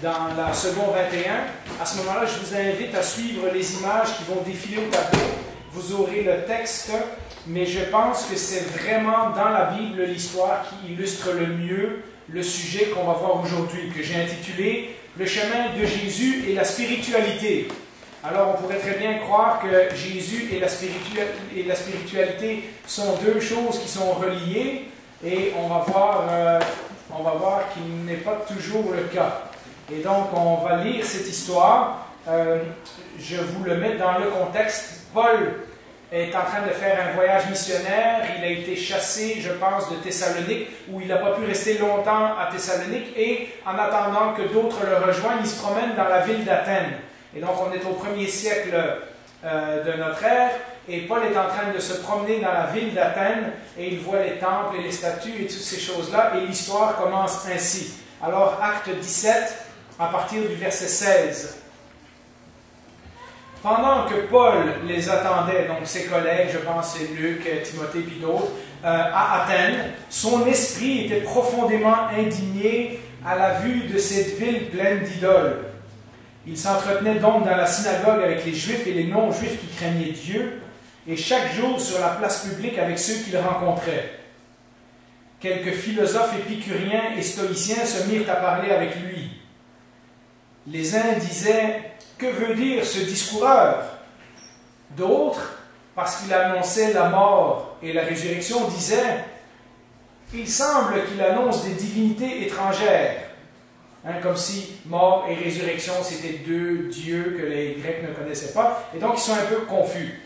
dans la seconde 21. À ce moment-là, je vous invite à suivre les images qui vont défiler au tableau. Vous aurez le texte, mais je pense que c'est vraiment dans la Bible l'histoire qui illustre le mieux le sujet qu'on va voir aujourd'hui, que j'ai intitulé « Le chemin de Jésus et la spiritualité ». Alors, on pourrait très bien croire que Jésus et la spiritualité sont deux choses qui sont reliées, et on va voir qu'il n'est pas toujours le cas. Et donc, on va lire cette histoire. Je vous le mets dans le contexte. Paul est en train de faire un voyage missionnaire. Il a été chassé, je pense, de Thessalonique, où il n'a pas pu rester longtemps à Thessalonique. Et en attendant que d'autres le rejoignent, il se promène dans la ville d'Athènes. Et donc, on est au 1er siècle de notre ère. Et Paul est en train de se promener dans la ville d'Athènes. Et il voit les temples et les statues et toutes ces choses-là. Et l'histoire commence ainsi. Alors, acte 17, à partir du verset 16. Pendant que Paul les attendait, donc ses collègues, je pense c'est Luc, Timothée et d'autres, à Athènes, son esprit était profondément indigné à la vue de cette ville pleine d'idoles. Il s'entretenait donc dans la synagogue avec les Juifs et les non-Juifs qui craignaient Dieu, et chaque jour sur la place publique avec ceux qu'il rencontrait. Quelques philosophes épicuriens et stoïciens se mirent à parler avec lui. Les uns disaient « Que veut dire ce discoureur » D'autres, parce qu'il annonçait la mort et la résurrection, disaient « Il semble qu'il annonce des divinités étrangères. » Comme si mort et résurrection, c'était deux dieux que les Grecs ne connaissaient pas. Et donc, ils sont un peu confus.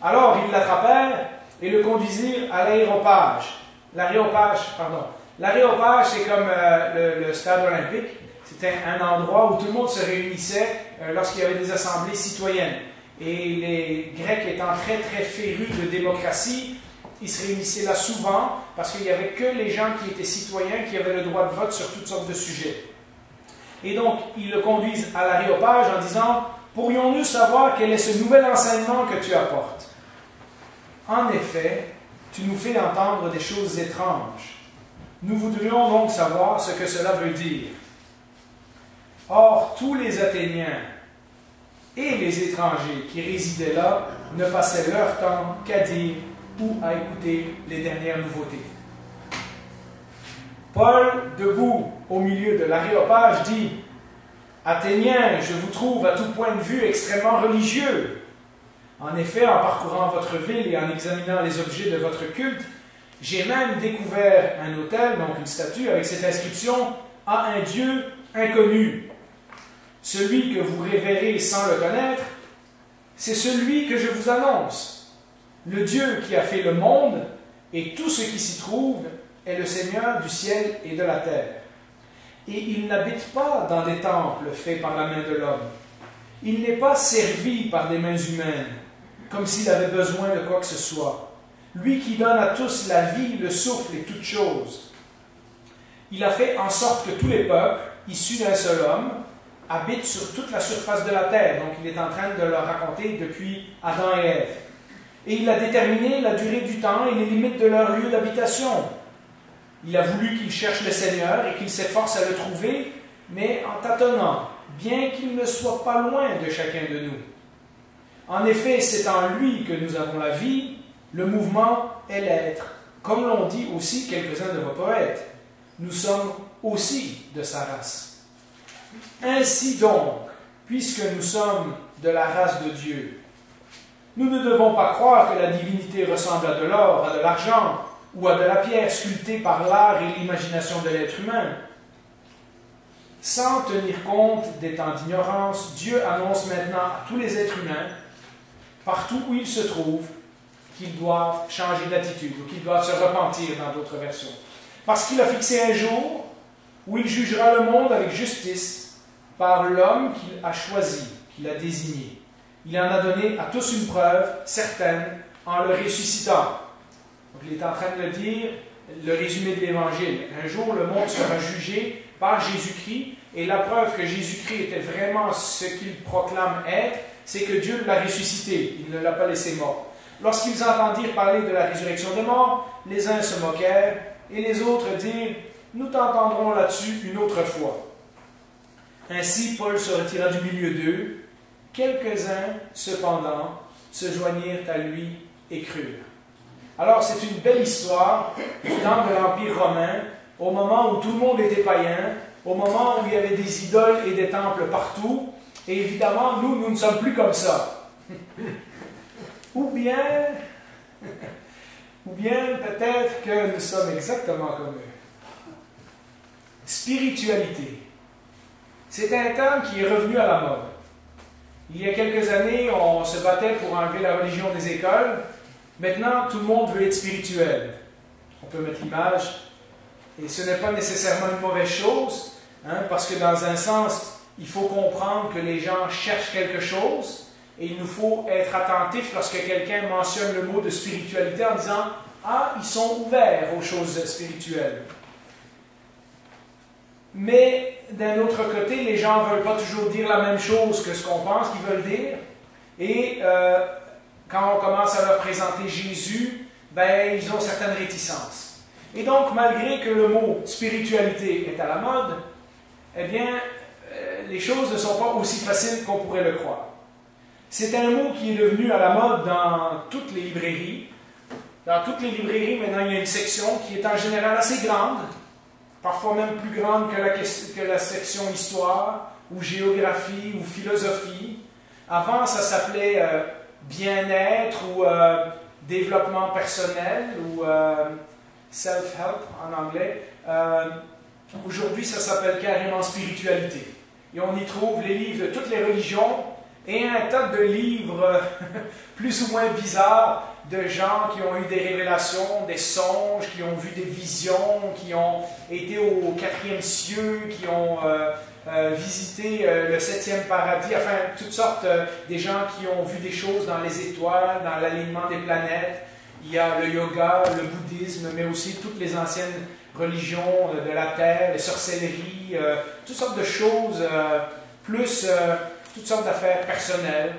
Alors, ils l'attrapèrent et le conduisirent à l'aréopage. L'aréopage, c'est comme le stade olympique. C'était un endroit où tout le monde se réunissait lorsqu'il y avait des assemblées citoyennes. Et les Grecs étant très très férus de démocratie, ils se réunissaient là souvent parce qu'il n'y avait que les gens qui étaient citoyens qui avaient le droit de vote sur toutes sortes de sujets. Et donc, ils le conduisent à l'aréopage en disant « Pourrions-nous savoir quel est ce nouvel enseignement que tu apportes ?» En effet, tu nous fais entendre des choses étranges. Nous voudrions donc savoir ce que cela veut dire. Or, tous les Athéniens et les étrangers qui résidaient là ne passaient leur temps qu'à dire ou à écouter les dernières nouveautés. Paul, debout au milieu de l'aréopage, dit « Athéniens, je vous trouve à tout point de vue extrêmement religieux. En effet, en parcourant votre ville et en examinant les objets de votre culte, j'ai même découvert un autel, donc une statue, avec cette inscription « À un Dieu inconnu ». Celui que vous révérez sans le connaître, c'est celui que je vous annonce. Le Dieu qui a fait le monde et tout ce qui s'y trouve est le Seigneur du ciel et de la terre. Et il n'habite pas dans des temples faits par la main de l'homme. Il n'est pas servi par des mains humaines, comme s'il avait besoin de quoi que ce soit. Lui qui donne à tous la vie, le souffle et toutes choses. Il a fait en sorte que tous les peuples, issus d'un seul homme, habitent sur toute la surface de la terre. Donc il est en train de leur raconter depuis Adam et Ève. Et il a déterminé la durée du temps et les limites de leur lieu d'habitation. Il a voulu qu'ils cherchent le Seigneur et qu'ils s'efforcent à le trouver, mais en tâtonnant, bien qu'il ne soit pas loin de chacun de nous. En effet, c'est en lui que nous avons la vie, le mouvement et l'être, comme l'ont dit aussi quelques-uns de vos poètes. Nous sommes aussi de sa race. Ainsi donc, puisque nous sommes de la race de Dieu, nous ne devons pas croire que la divinité ressemble à de l'or, à de l'argent, ou à de la pierre sculptée par l'art et l'imagination de l'être humain. Sans tenir compte des temps d'ignorance, Dieu annonce maintenant à tous les êtres humains, partout où ils se trouvent, qu'ils doivent changer d'attitude, ou qu'ils doivent se repentir dans d'autres versions. Parce qu'il a fixé un jour où il jugera le monde avec justice par l'homme qu'il a choisi, qu'il a désigné. Il en a donné à tous une preuve certaine en le ressuscitant. Donc il est en train de le dire, le résumé de l'Évangile. Un jour, le monde sera jugé par Jésus-Christ, et la preuve que Jésus-Christ était vraiment ce qu'il proclame être, c'est que Dieu l'a ressuscité, il ne l'a pas laissé mort. Lorsqu'ils entendirent parler de la résurrection des morts, les uns se moquèrent, et les autres dirent « Nous t'entendrons là-dessus une autre fois. » Ainsi, Paul se retira du milieu d'eux. Quelques-uns, cependant, se joignirent à lui et crurent. Alors, c'est une belle histoire du temps de l'Empire romain, au moment où tout le monde était païen, au moment où il y avait des idoles et des temples partout. Et évidemment, nous ne sommes plus comme ça. Ou bien peut-être que nous sommes exactement comme eux. Spiritualité. C'est un terme qui est revenu à la mode. Il y a quelques années, on se battait pour enlever la religion des écoles. Maintenant, tout le monde veut être spirituel. On peut mettre l'image. Et ce n'est pas nécessairement une mauvaise chose, parce que dans un sens, il faut comprendre que les gens cherchent quelque chose et il nous faut être attentifs lorsque quelqu'un mentionne le mot de spiritualité en disant « Ah, ils sont ouverts aux choses spirituelles ». Mais d'un autre côté, les gens ne veulent pas toujours dire la même chose que ce qu'on pense qu'ils veulent dire. Et quand on commence à leur présenter Jésus, ils ont certaines réticences. Et donc, malgré que le mot spiritualité est à la mode, eh bien, les choses ne sont pas aussi faciles qu'on pourrait le croire. C'est un mot qui est devenu à la mode dans toutes les librairies. Dans toutes les librairies, maintenant, il y a une section qui est en général assez grande, parfois même plus grande que la section histoire, ou géographie, ou philosophie. Avant, ça s'appelait bien-être, ou développement personnel, ou self-help en anglais. Aujourd'hui, ça s'appelle carrément spiritualité. Et on y trouve les livres de toutes les religions et un tas de livres plus ou moins bizarres de gens qui ont eu des révélations, des songes, qui ont vu des visions, qui ont été au 4e cieux, qui ont visité le 7e paradis, enfin, toutes sortes des gens qui ont vu des choses dans les étoiles, dans l'alignement des planètes. Il y a le yoga, le bouddhisme, mais aussi toutes les anciennes religions de la terre, les sorcelleries, toutes sortes de choses, plus toutes sortes d'affaires personnelles,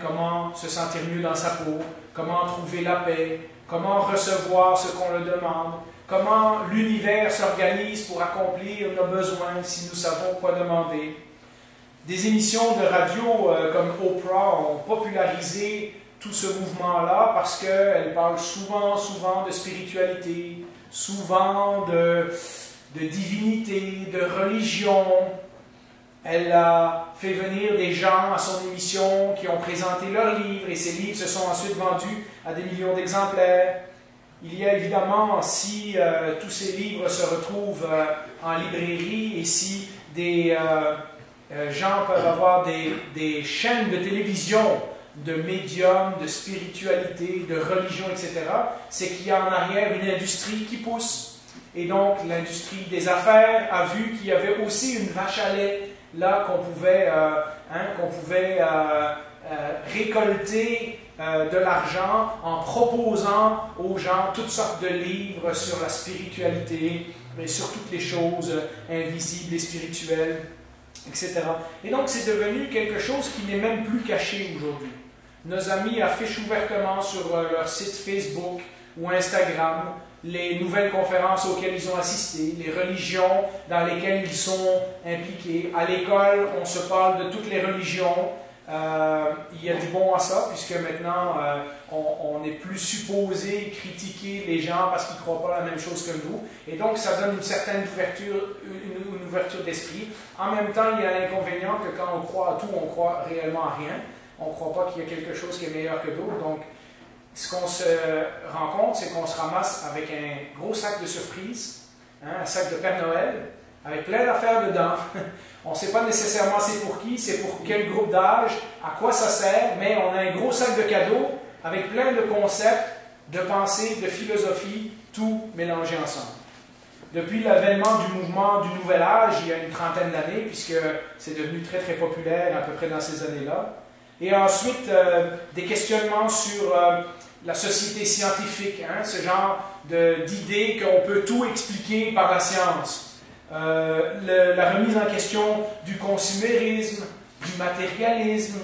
comment se sentir mieux dans sa peau, comment trouver la paix, comment recevoir ce qu'on le demande, comment l'univers s'organise pour accomplir nos besoins si nous savons quoi demander. Des émissions de radio comme Oprah ont popularisé tout ce mouvement-là parce qu'elle parle souvent de spiritualité, souvent de divinité, de religion. Elle a fait venir des gens à son émission qui ont présenté leurs livres et ces livres se sont ensuite vendus à des millions d'exemplaires. Il y a évidemment, si tous ces livres se retrouvent en librairie et si des gens peuvent avoir des chaînes de télévision de médium, de spiritualité, de religion, etc., c'est qu'il y a en arrière une industrie qui pousse. Et donc, l'industrie des affaires a vu qu'il y avait aussi une vache à lait là qu'on pouvait récolter de l'argent en proposant aux gens toutes sortes de livres sur la spiritualité, mais sur toutes les choses invisibles et spirituelles, etc. Et donc, c'est devenu quelque chose qui n'est même plus caché aujourd'hui. Nos amis affichent ouvertement sur leur site Facebook ou Instagram les nouvelles conférences auxquelles ils ont assisté, les religions dans lesquelles ils sont impliqués. À l'école, on se parle de toutes les religions. Il y a du bon à ça, puisque maintenant, on n'est plus supposé critiquer les gens parce qu'ils ne croient pas la même chose que nous. Et donc, ça donne une certaine ouverture d'esprit. En même temps, il y a l'inconvénient que quand on croit à tout, on croit réellement à rien. On ne croit pas qu'il y a quelque chose qui est meilleur que d'autres. Donc, ce qu'on se rend compte, c'est qu'on se ramasse avec un gros sac de surprises, un sac de Père Noël, avec plein d'affaires dedans. On ne sait pas nécessairement c'est pour qui, c'est pour quel groupe d'âge, à quoi ça sert, mais on a un gros sac de cadeaux avec plein de concepts, de pensées, de philosophie, tout mélangé ensemble. Depuis l'avènement du mouvement du Nouvel Âge, il y a une trentaine d'années, puisque c'est devenu très très populaire à peu près dans ces années-là, et ensuite des questionnements sur la société scientifique, ce genre d'idée qu'on peut tout expliquer par la science. La remise en question du consumérisme, du matérialisme.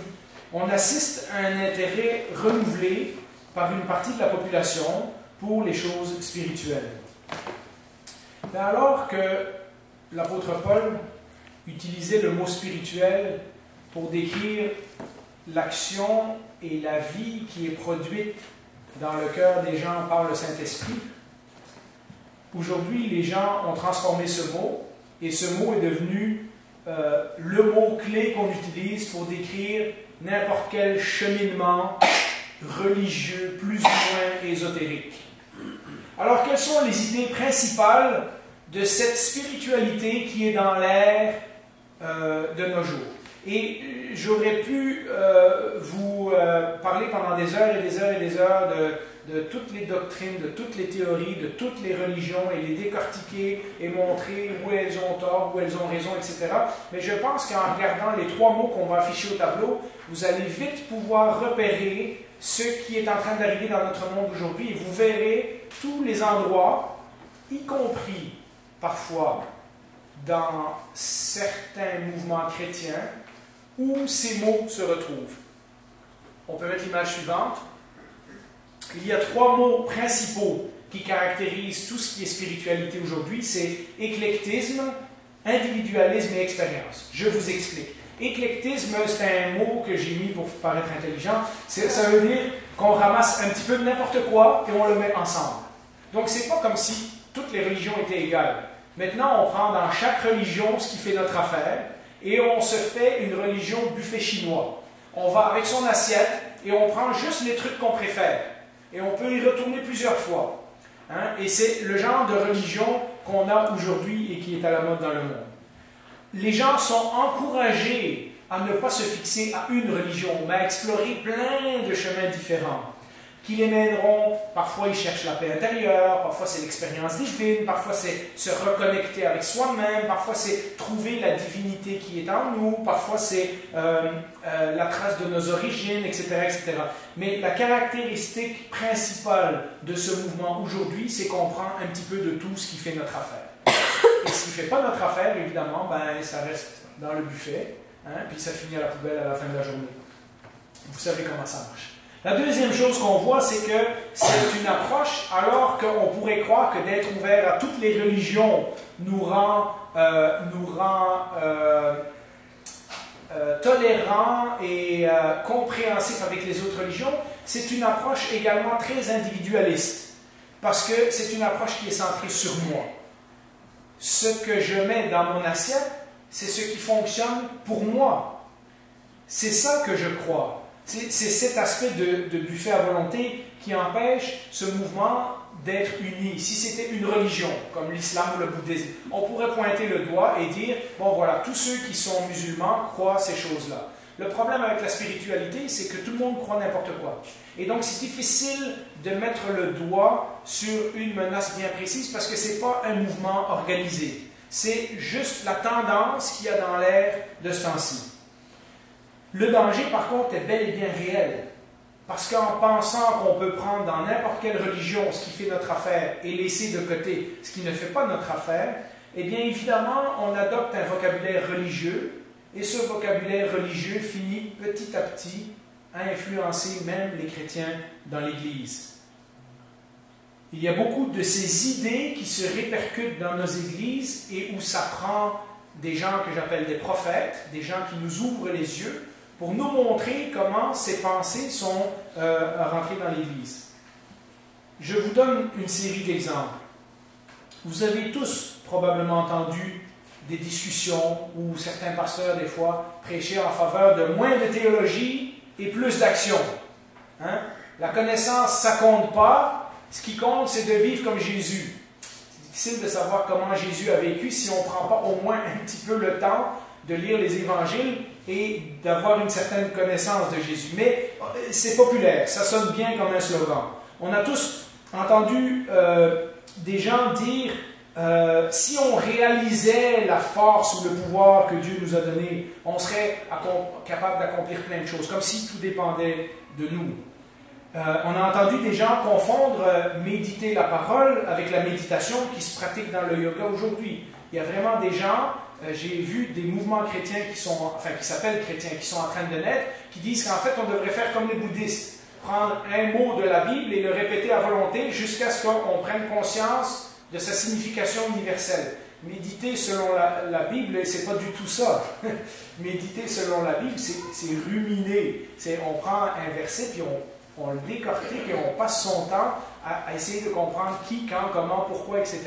On assiste à un intérêt renouvelé par une partie de la population pour les choses spirituelles. Mais alors que l'apôtre Paul utilisait le mot spirituel pour décrire l'action et la vie qui est produite dans le cœur des gens par le Saint-Esprit. Aujourd'hui, les gens ont transformé ce mot, et ce mot est devenu le mot-clé qu'on utilise pour décrire n'importe quel cheminement religieux, plus ou moins ésotérique. Alors, quelles sont les idées principales de cette spiritualité qui est dans l'air de nos jours? Et j'aurais pu vous parler pendant des heures et des heures et des heures de toutes les doctrines, de toutes les théories, de toutes les religions, et les décortiquer et montrer où elles ont tort, où elles ont raison, etc. Mais je pense qu'en regardant les 3 mots qu'on va afficher au tableau, vous allez vite pouvoir repérer ce qui est en train d'arriver dans notre monde aujourd'hui, et vous verrez tous les endroits, y compris parfois dans certains mouvements chrétiens, où ces mots se retrouvent. On peut mettre l'image suivante. Il y a 3 mots principaux qui caractérisent tout ce qui est spiritualité aujourd'hui. C'est éclectisme, individualisme et expérience. Je vous explique. Éclectisme, c'est un mot que j'ai mis pour paraître intelligent. Ça veut dire qu'on ramasse un petit peu de n'importe quoi et on le met ensemble. Donc, c'est pas comme si toutes les religions étaient égales. Maintenant, on prend dans chaque religion ce qui fait notre affaire et on se fait une religion buffet chinois. On va avec son assiette et on prend juste les trucs qu'on préfère. Et on peut y retourner plusieurs fois. Hein? Et c'est le genre de religion qu'on a aujourd'hui et qui est à la mode dans le monde. Les gens sont encouragés à ne pas se fixer à une religion, mais à explorer plein de chemins différents qui les mèneront. Parfois, ils cherchent la paix intérieure, parfois c'est l'expérience divine, parfois c'est se reconnecter avec soi-même, parfois c'est trouver la divinité qui est en nous, parfois c'est la trace de nos origines, etc., etc. Mais la caractéristique principale de ce mouvement aujourd'hui, c'est qu'on prend un petit peu de tout ce qui fait notre affaire. Et ce qui ne fait pas notre affaire, évidemment, ben, ça reste dans le buffet, hein, puis ça finit à la poubelle à la fin de la journée. Vous savez comment ça marche. La deuxième chose qu'on voit, c'est que c'est une approche, alors qu'on pourrait croire que d'être ouvert à toutes les religions nous rend tolérants et compréhensifs avec les autres religions. C'est une approche également très individualiste, parce que c'est une approche qui est centrée sur moi. Ce que je mets dans mon assiette, c'est ce qui fonctionne pour moi. C'est ça que je crois. C'est cet aspect de buffet à volonté qui empêche ce mouvement d'être uni. Si c'était une religion, comme l'islam ou le bouddhisme, on pourrait pointer le doigt et dire, bon voilà, tous ceux qui sont musulmans croient ces choses-là. Le problème avec la spiritualité, c'est que tout le monde croit n'importe quoi. Et donc, c'est difficile de mettre le doigt sur une menace bien précise parce que ce n'est pas un mouvement organisé. C'est juste la tendance qu'il y a dans l'air de ce temps-ci. Le danger, par contre, est bel et bien réel. Parce qu'en pensant qu'on peut prendre dans n'importe quelle religion ce qui fait notre affaire et laisser de côté ce qui ne fait pas notre affaire, eh bien, évidemment, on adopte un vocabulaire religieux. Et ce vocabulaire religieux finit petit à petit à influencer même les chrétiens dans l'Église. Il y a beaucoup de ces idées qui se répercutent dans nos églises et où ça prend des gens que j'appelle des prophètes, des gens qui nous ouvrent les yeux pour nous montrer comment ces pensées sont rentrées dans l'Église. Je vous donne une série d'exemples. Vous avez tous probablement entendu des discussions où certains pasteurs, des fois, prêchaient en faveur de moins de théologie et plus d'action. Hein? La connaissance, ça compte pas. Ce qui compte, c'est de vivre comme Jésus. C'est difficile de savoir comment Jésus a vécu si on ne prend pas au moins un petit peu le temps de lire les évangiles et d'avoir une certaine connaissance de Jésus. Mais c'est populaire, ça sonne bien comme un slogan. On a tous entendu des gens dire si on réalisait la force ou le pouvoir que Dieu nous a donné, on serait capable d'accomplir plein de choses, comme si tout dépendait de nous. On a entendu des gens confondre méditer la parole avec la méditation qui se pratique dans le yoga aujourd'hui. Il y a vraiment des gens, j'ai vu des mouvements chrétiens qui s'appellent chrétiens, qui sont en train de naître, qui disent qu'en fait on devrait faire comme les bouddhistes, prendre un mot de la Bible et le répéter à volonté jusqu'à ce qu'on prenne conscience de sa signification universelle. méditer selon la Bible, c'est pas du tout ça. Méditer selon la Bible, c'est ruminer. On prend un verset, puis on le décortique et on passe son temps à essayer de comprendre qui, quand, comment, pourquoi, etc.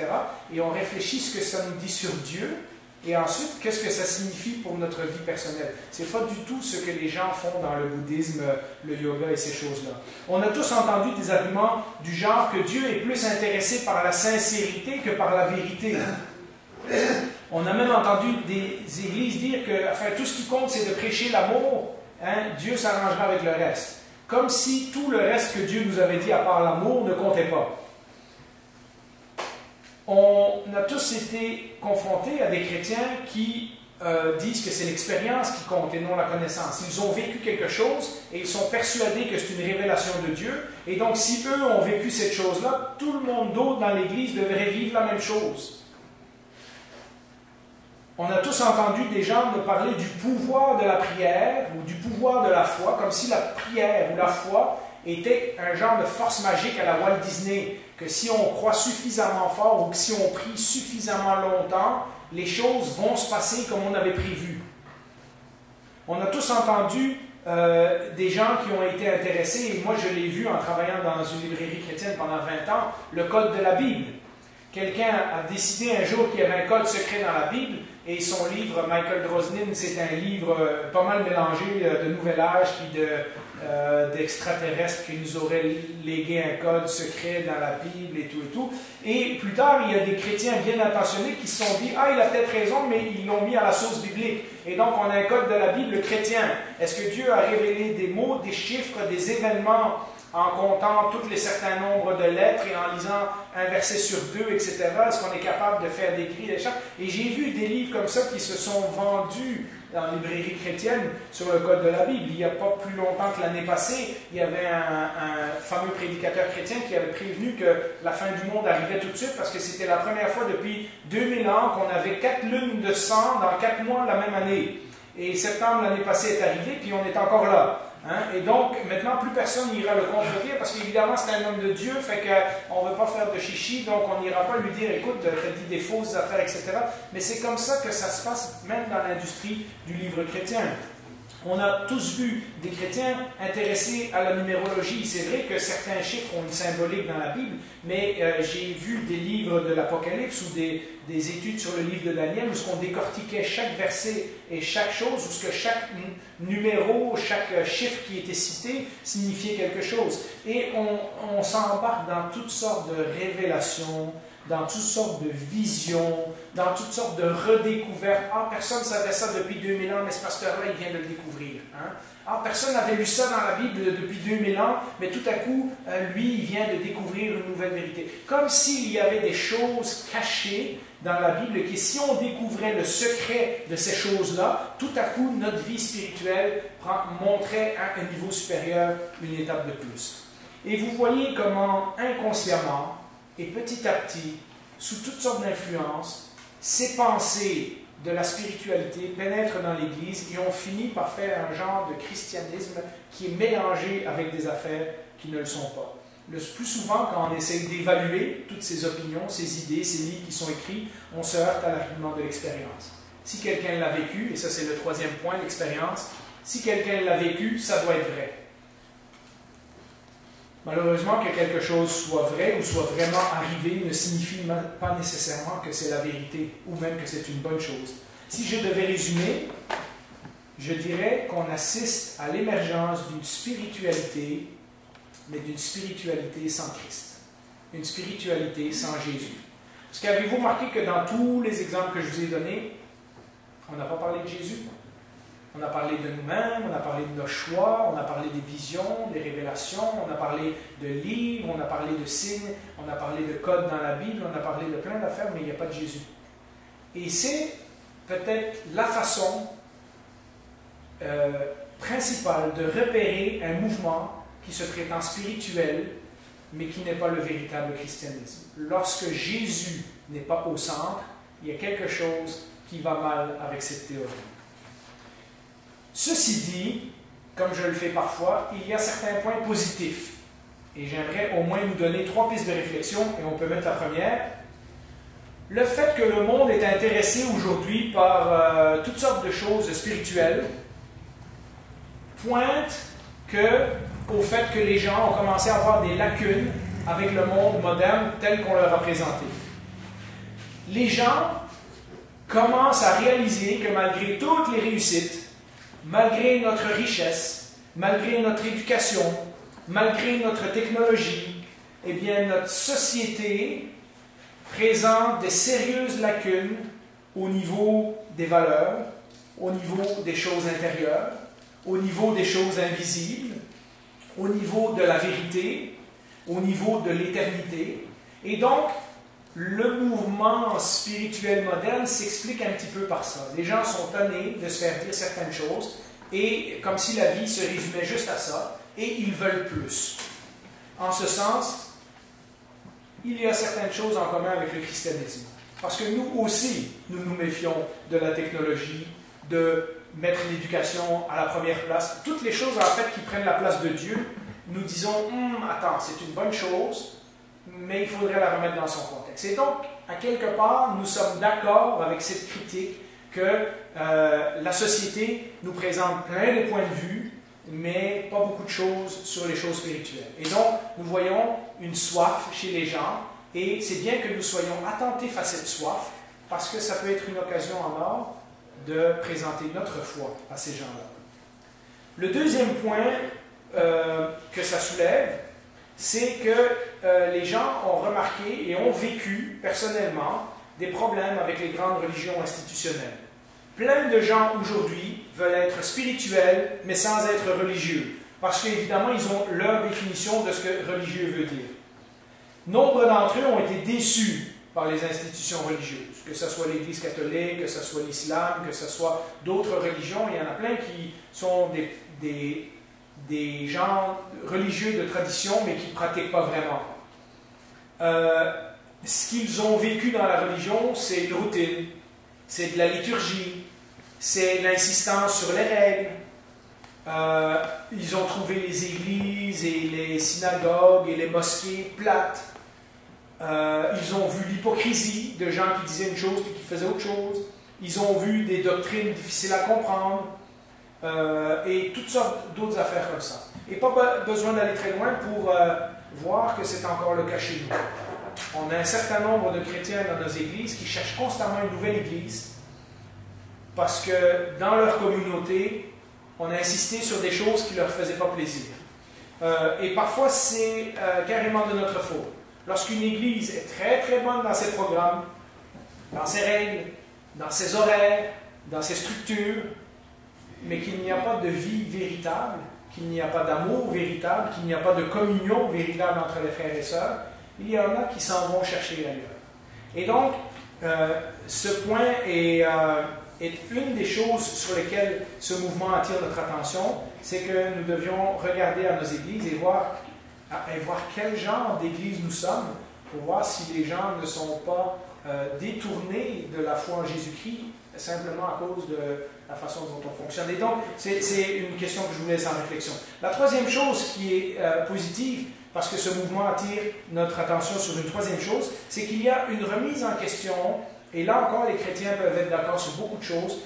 Et on réfléchit ce que ça nous dit sur Dieu. Et ensuite, qu'est-ce que ça signifie pour notre vie personnelle? Ce n'est pas du tout ce que les gens font dans le bouddhisme, le yoga et ces choses-là. On a tous entendu des arguments du genre que Dieu est plus intéressé par la sincérité que par la vérité. On a même entendu des églises dire que enfin, tout ce qui compte, c'est de prêcher l'amour. Hein, Dieu s'arrangera avec le reste. Comme si tout le reste que Dieu nous avait dit à part l'amour ne comptait pas. On a tous été confrontés à des chrétiens qui disent que c'est l'expérience qui compte et non la connaissance. Ils ont vécu quelque chose et ils sont persuadés que c'est une révélation de Dieu. Et donc, si eux ont vécu cette chose-là, tout le monde d'autre dans l'Église devrait vivre la même chose. On a tous entendu des gens nous parler du pouvoir de la prière ou du pouvoir de la foi, comme si la prière ou la foi était un genre de force magique à la Walt Disney, que si on croit suffisamment fort ou que si on prie suffisamment longtemps, les choses vont se passer comme on avait prévu. On a tous entendu des gens qui ont été intéressés, et moi je l'ai vu en travaillant dans une librairie chrétienne pendant 20 ans, le code de la Bible. Quelqu'un a décidé un jour qu'il y avait un code secret dans la Bible, et son livre, Michael Drosnin, c'est un livre pas mal mélangé de Nouvel Âge et d'extraterrestres qui nous auraient légué un code secret dans la Bible et tout et tout. Et plus tard, il y a des chrétiens bien intentionnés qui se sont dit « Ah, il a peut-être raison, mais ils l'ont mis à la sauce biblique. » Et donc, on a un code de la Bible chrétien. Est-ce que Dieu a révélé des mots, des chiffres, des événements en comptant tous les certains nombres de lettres et en lisant un verset sur deux, etc. Est-ce qu'on est capable de faire des cris, des chants? Et j'ai vu des livres comme ça qui se sont vendus dans les librairies chrétiennes sur le code de la Bible. Il n'y a pas plus longtemps que l'année passée, il y avait un fameux prédicateur chrétien qui avait prévenu que la fin du monde arrivait tout de suite parce que c'était la première fois depuis 2000 ans qu'on avait 4 lunes de sang dans 4 mois la même année. Et septembre l'année passée est arrivé, puis on est encore là. Hein? Et donc, maintenant, plus personne n'ira le contredire parce qu'évidemment, c'est un homme de Dieu, fait qu'on ne veut pas faire de chichi, donc on n'ira pas lui dire, écoute, tu as dit des fausses affaires, etc. Mais c'est comme ça que ça se passe même dans l'industrie du livre chrétien. On a tous vu des chrétiens intéressés à la numérologie. C'est vrai que certains chiffres ont une symbolique dans la Bible, mais j'ai vu des livres de l'Apocalypse ou des études sur le livre de Daniel où on décortiquait chaque verset et chaque chose, où ce que chaque numéro, chaque chiffre qui était cité signifiait quelque chose. Et on s'embarque dans toutes sortes de révélations, dans toutes sortes de visions, dans toutes sortes de redécouvertes. Ah, personne ne savait ça depuis 2000 ans, mais ce pasteur-là, il vient de le découvrir. Hein? Ah, personne n'avait lu ça dans la Bible depuis 2000 ans, mais tout à coup, lui, il vient de découvrir une nouvelle vérité. Comme s'il y avait des choses cachées dans la Bible, que si on découvrait le secret de ces choses-là, tout à coup, notre vie spirituelle montrait à un niveau supérieur, une étape de plus. Et vous voyez comment, inconsciemment, et petit à petit, sous toutes sortes d'influences, ces pensées de la spiritualité pénètrent dans l'Église et on finit par faire un genre de christianisme qui est mélangé avec des affaires qui ne le sont pas. Le plus souvent, quand on essaie d'évaluer toutes ces opinions, ces idées, ces livres qui sont écrits, on se heurte à l'argument de l'expérience. Si quelqu'un l'a vécu, et ça c'est le troisième point, l'expérience, si quelqu'un l'a vécu, ça doit être vrai. Malheureusement, que quelque chose soit vrai ou soit vraiment arrivé ne signifie pas nécessairement que c'est la vérité ou même que c'est une bonne chose. Si je devais résumer, je dirais qu'on assiste à l'émergence d'une spiritualité, mais d'une spiritualité sans Christ. Une spiritualité sans Jésus. Parce qu'avez-vous remarqué que dans tous les exemples que je vous ai donnés, on n'a pas parlé de Jésus? On a parlé de nous-mêmes, on a parlé de nos choix, on a parlé des visions, des révélations, on a parlé de livres, on a parlé de signes, on a parlé de codes dans la Bible, on a parlé de plein d'affaires, mais il n'y a pas de Jésus. Et c'est peut-être la façon principale de repérer un mouvement qui se prétend spirituel, mais qui n'est pas le véritable christianisme. Lorsque Jésus n'est pas au centre, il y a quelque chose qui va mal avec cette théorie. Ceci dit, comme je le fais parfois, il y a certains points positifs. Et j'aimerais au moins nous donner 3 pistes de réflexion, et on peut mettre la première. le fait que le monde est intéressé aujourd'hui par toutes sortes de choses spirituelles pointe au fait que les gens ont commencé à avoir des lacunes avec le monde moderne tel qu'on leur a présenté. Les gens commencent à réaliser que malgré toutes les réussites, malgré notre richesse, malgré notre éducation, malgré notre technologie, eh bien, notre société présente des sérieuses lacunes au niveau des valeurs, au niveau des choses intérieures, au niveau des choses invisibles, au niveau de la vérité, au niveau de l'éternité. Et donc, le mouvement spirituel moderne s'explique un petit peu par ça. Les gens sont tannés de se faire dire certaines choses, et comme si la vie se résumait juste à ça, et ils veulent plus. En ce sens, il y a certaines choses en commun avec le christianisme. Parce que nous aussi, nous nous méfions de la technologie, de mettre l'éducation à la première place. Toutes les choses, en fait, qui prennent la place de Dieu, nous disons, attends, c'est une bonne chose, mais il faudrait la remettre dans son contexte. Et donc, à quelque part, nous sommes d'accord avec cette critique que la société nous présente plein de points de vue, mais pas beaucoup de choses sur les choses spirituelles. Et donc, nous voyons une soif chez les gens, et c'est bien que nous soyons attentifs à cette soif, parce que ça peut être une occasion en or de présenter notre foi à ces gens-là. Le deuxième point que ça soulève, c'est que les gens ont remarqué et ont vécu personnellement des problèmes avec les grandes religions institutionnelles. Plein de gens aujourd'hui veulent être spirituels, mais sans être religieux, parce qu'évidemment, ils ont leur définition de ce que religieux veut dire. Nombre d'entre eux ont été déçus par les institutions religieuses, que ce soit l'Église catholique, que ce soit l'islam, que ce soit d'autres religions. Il y en a plein qui sont des gens religieux de tradition, mais qui ne pratiquent pas vraiment. Ce qu'ils ont vécu dans la religion, c'est une routine, c'est de la liturgie, c'est l'insistance sur les règles. Ils ont trouvé les églises et les synagogues et les mosquées plates. Ils ont vu l'hypocrisie de gens qui disaient une chose et qui faisaient autre chose. Ils ont vu des doctrines difficiles à comprendre et toutes sortes d'autres affaires comme ça. Et pas besoin d'aller très loin pour voir que c'est encore le cas chez nous. On a un certain nombre de chrétiens dans nos églises qui cherchent constamment une nouvelle église parce que dans leur communauté, on a insisté sur des choses qui ne leur faisaient pas plaisir. Et parfois, c'est carrément de notre faute. Lorsqu'une église est très très bonne dans ses programmes, dans ses règles, dans ses horaires, dans ses structures, mais qu'il n'y a pas de vie véritable, qu'il n'y a pas d'amour véritable, qu'il n'y a pas de communion véritable entre les frères et sœurs, il y en a qui s'en vont chercher ailleurs. Et donc, ce point est une des choses sur lesquelles ce mouvement attire notre attention, c'est que nous devions regarder à nos églises et voir quel genre d'église nous sommes, pour voir si les gens ne sont pas détournés de la foi en Jésus-Christ, simplement à cause de la façon dont on fonctionne. Et donc, c'est une question que je vous laisse en réflexion. La troisième chose qui est positive, parce que ce mouvement attire notre attention sur une troisième chose, c'est qu'il y a une remise en question, et là encore, les chrétiens peuvent être d'accord sur beaucoup de choses,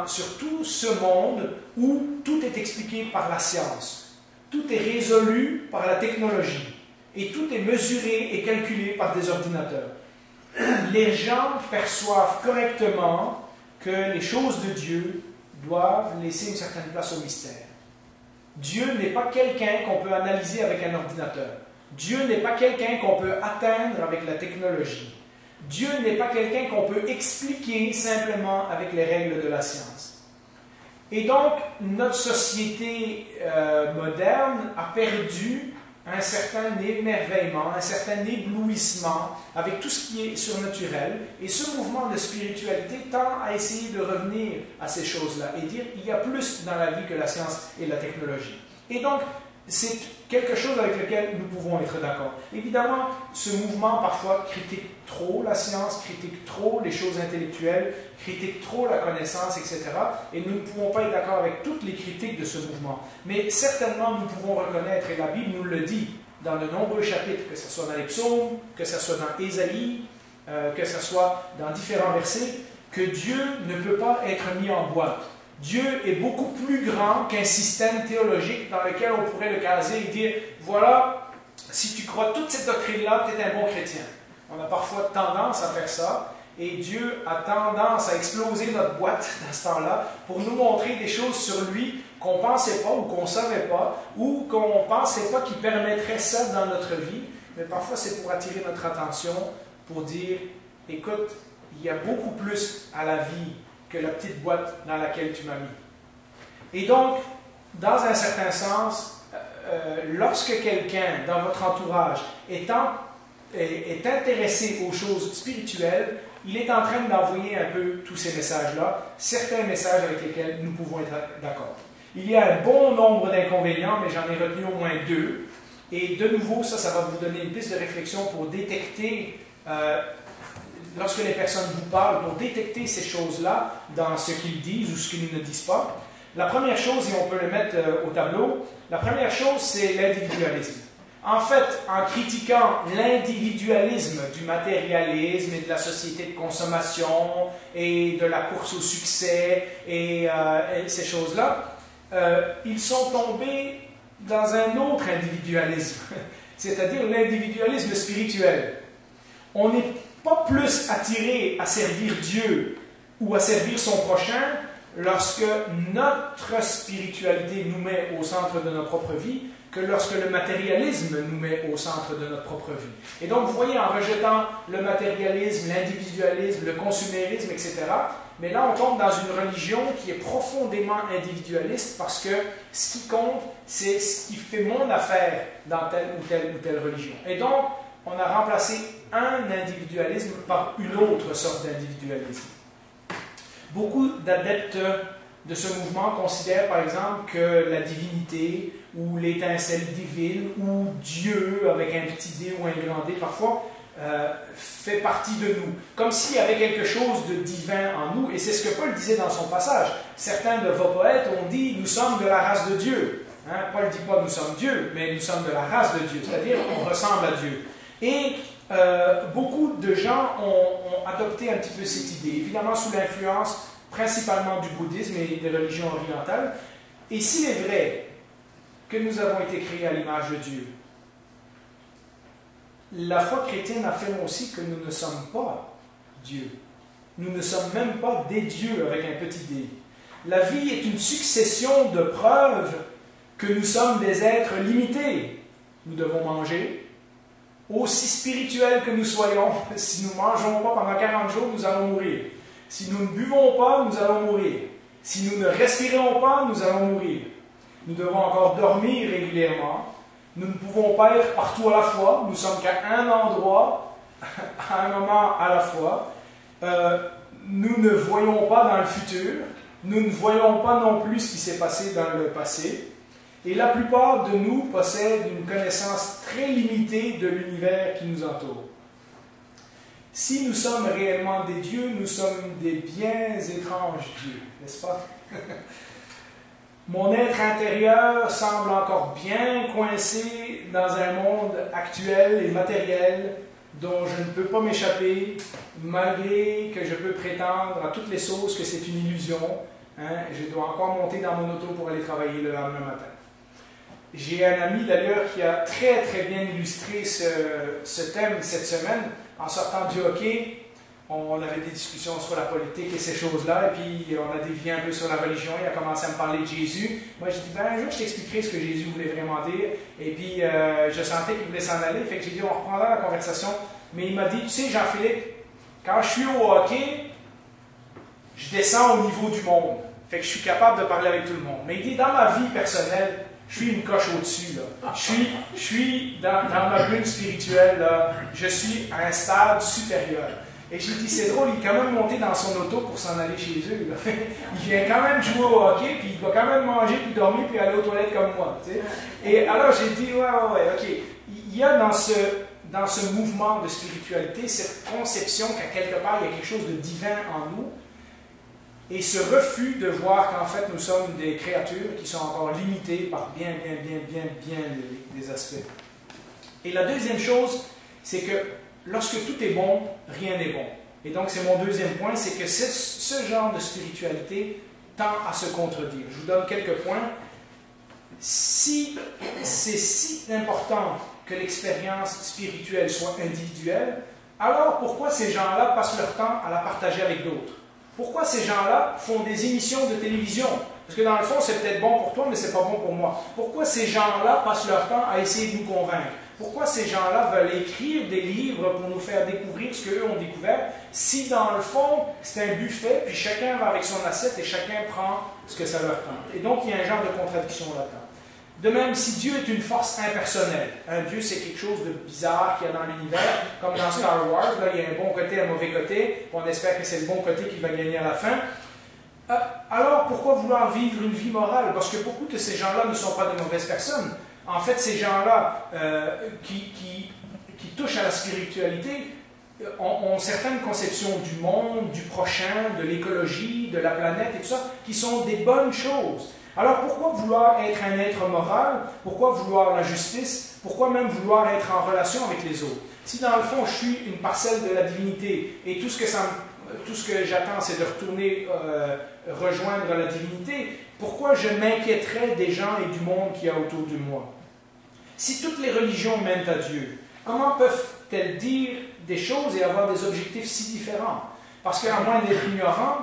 sur tout ce monde où tout est expliqué par la science. Tout est résolu par la technologie, et tout est mesuré et calculé par des ordinateurs. Les gens perçoivent correctement que les choses de Dieu doivent laisser une certaine place au mystère. Dieu n'est pas quelqu'un qu'on peut analyser avec un ordinateur. Dieu n'est pas quelqu'un qu'on peut atteindre avec la technologie. Dieu n'est pas quelqu'un qu'on peut expliquer simplement avec les règles de la science. Et donc, notre société moderne a perdu un certain émerveillement, un certain éblouissement avec tout ce qui est surnaturel. Et ce mouvement de spiritualité tend à essayer de revenir à ces choses-là et dire qu'il y a plus dans la vie que la science et la technologie. Et donc, c'est quelque chose avec lequel nous pouvons être d'accord. Évidemment, ce mouvement parfois critique trop la science, critique trop les choses intellectuelles, critique trop la connaissance, etc. Et nous ne pouvons pas être d'accord avec toutes les critiques de ce mouvement. Mais certainement, nous pouvons reconnaître, et la Bible nous le dit, dans de nombreux chapitres, que ce soit dans les psaumes, que ce soit dans Ésaïe, que ce soit dans différents versets, que Dieu ne peut pas être mis en boîte. Dieu est beaucoup plus grand qu'un système théologique dans lequel on pourrait le caser et dire, voilà, si tu crois toute cette doctrine-là, tu es un bon chrétien. On a parfois tendance à faire ça, et Dieu a tendance à exploser notre boîte dans ce temps-là pour nous montrer des choses sur lui qu'on ne pensait pas ou qu'on ne savait pas, ou qu'on ne pensait pas qu'il permettrait ça dans notre vie, mais parfois c'est pour attirer notre attention, pour dire, écoute, il y a beaucoup plus à la vie que la petite boîte dans laquelle tu m'as mis. Et donc, dans un certain sens, lorsque quelqu'un dans votre entourage est intéressé aux choses spirituelles, il est en train d'envoyer un peu tous ces messages-là, certains messages avec lesquels nous pouvons être d'accord. Il y a un bon nombre d'inconvénients, mais j'en ai retenu au moins 2. Et de nouveau, ça va vous donner une piste de réflexion pour détecter, lorsque les personnes vous parlent, pour détecter ces choses-là dans ce qu'ils disent ou ce qu'ils ne disent pas. La première chose, et on peut le mettre au tableau, la première chose, c'est l'individualisme. En fait, en critiquant l'individualisme du matérialisme et de la société de consommation et de la course au succès et ces choses-là, ils sont tombés dans un autre individualisme, c'est-à-dire l'individualisme spirituel. On n'est pas plus attiré à servir Dieu ou à servir son prochain lorsque notre spiritualité nous met au centre de notre propre vie que lorsque le matérialisme nous met au centre de notre propre vie. Et donc, vous voyez, en rejetant le matérialisme, l'individualisme, le consumérisme, etc., mais là, on tombe dans une religion qui est profondément individualiste parce que ce qui compte, c'est ce qui fait mon affaire dans telle ou telle religion. Et donc, on a remplacé un individualisme par une autre sorte d'individualisme. Beaucoup d'adeptes de ce mouvement considèrent par exemple que la divinité ou l'étincelle divine ou Dieu avec un petit D ou un grand D parfois fait partie de nous. Comme s'il y avait quelque chose de divin en nous, et c'est ce que Paul disait dans son passage. Certains de vos poètes ont dit « nous sommes de la race de Dieu ». Paul ne dit pas « nous sommes Dieu », mais « nous sommes de la race de Dieu », c'est-à-dire on ressemble à Dieu. Et beaucoup de gens ont adopté un petit peu cette idée, évidemment sous l'influence principalement du bouddhisme et des religions orientales. Et s'il est vrai que nous avons été créés à l'image de Dieu, la foi chrétienne affirme aussi que nous ne sommes pas Dieu. Nous ne sommes même pas des dieux avec un petit d. La vie est une succession de preuves que nous sommes des êtres limités. Nous devons manger. Aussi spirituels que nous soyons, si nous ne mangeons pas pendant 40 jours, nous allons mourir. Si nous ne buvons pas, nous allons mourir. Si nous ne respirons pas, nous allons mourir. Nous devons encore dormir régulièrement. Nous ne pouvons pas être partout à la fois. Nous ne sommes qu'à un endroit, à un moment à la fois. Nous ne voyons pas dans le futur. Nous ne voyons pas non plus ce qui s'est passé dans le passé. Et la plupart de nous possèdent une connaissance très limitée de l'univers qui nous entoure. Si nous sommes réellement des dieux, nous sommes des bien étranges dieux, n'est-ce pas? Mon être intérieur semble encore bien coincé dans un monde actuel et matériel dont je ne peux pas m'échapper, malgré que je peux prétendre à toutes les sauces que c'est une illusion. Je dois encore monter dans mon auto pour aller travailler le lendemain matin. J'ai un ami d'ailleurs qui a très très bien illustré ce thème cette semaine. En sortant du hockey, on avait des discussions sur la politique et ces choses-là, et puis on a dévié un peu sur la religion. Il a commencé à me parler de Jésus. Moi, j'ai dit, ben, un jour, je t'expliquerai ce que Jésus voulait vraiment dire. Et puis, je sentais qu'il voulait s'en aller, fait que j'ai dit, on reprendra la conversation. Mais il m'a dit, tu sais, Jean-Philippe, quand je suis au hockey, je descends au niveau du monde. Fait que je suis capable de parler avec tout le monde. Mais il dit, dans ma vie personnelle, je suis une coche au-dessus, là. Je suis dans ma bulle spirituelle, là. Je suis à un stade supérieur. Et j'ai dit, c'est drôle, il est quand même monté dans son auto pour s'en aller chez eux, là. Il vient quand même jouer au hockey, puis il va quand même manger, puis dormir, puis aller aux toilettes comme moi, tu sais. Et alors j'ai dit, ouais, ok. Il y a dans ce mouvement de spiritualité cette conception qu'à quelque part, il y a quelque chose de divin en nous. Et ce refus de voir qu'en fait nous sommes des créatures qui sont encore limitées par bien des aspects. Et la deuxième chose, c'est que lorsque tout est bon, rien n'est bon. Et donc c'est mon deuxième point, c'est que ce genre de spiritualité tend à se contredire. Je vous donne quelques points. Si c'est si important que l'expérience spirituelle soit individuelle, alors pourquoi ces gens-là passent leur temps à la partager avec d'autres? Pourquoi ces gens-là font des émissions de télévision? Parce que dans le fond, c'est peut-être bon pour toi, mais c'est pas bon pour moi. Pourquoi ces gens-là passent leur temps à essayer de nous convaincre? Pourquoi ces gens-là veulent écrire des livres pour nous faire découvrir ce qu'eux ont découvert, si dans le fond, c'est un buffet, puis chacun va avec son assiette et chacun prend ce que ça leur tente? Et donc, il y a un genre de contradiction là-dedans. De même, si Dieu est une force impersonnelle, un Dieu c'est quelque chose de bizarre qu'il y a dans l'univers, comme dans Star Wars, là, il y a un bon côté, un mauvais côté, on espère que c'est le bon côté qui va gagner à la fin. Alors pourquoi vouloir vivre une vie morale? Parce que beaucoup de ces gens-là ne sont pas de mauvaises personnes. En fait, ces gens-là qui touchent à la spiritualité ont certaines conceptions du monde, du prochain, de l'écologie, de la planète et tout ça, qui sont des bonnes choses. Alors pourquoi vouloir être un être moral? Pourquoi vouloir la justice? Pourquoi même vouloir être en relation avec les autres? Si dans le fond je suis une parcelle de la divinité et tout ce que j'attends c'est de retourner rejoindre la divinité, pourquoi je m'inquiéterais des gens et du monde qu'il y a autour de moi? Si toutes les religions mènent à Dieu, comment peuvent-elles dire des choses et avoir des objectifs si différents? Parce qu'à moins d'être ignorant,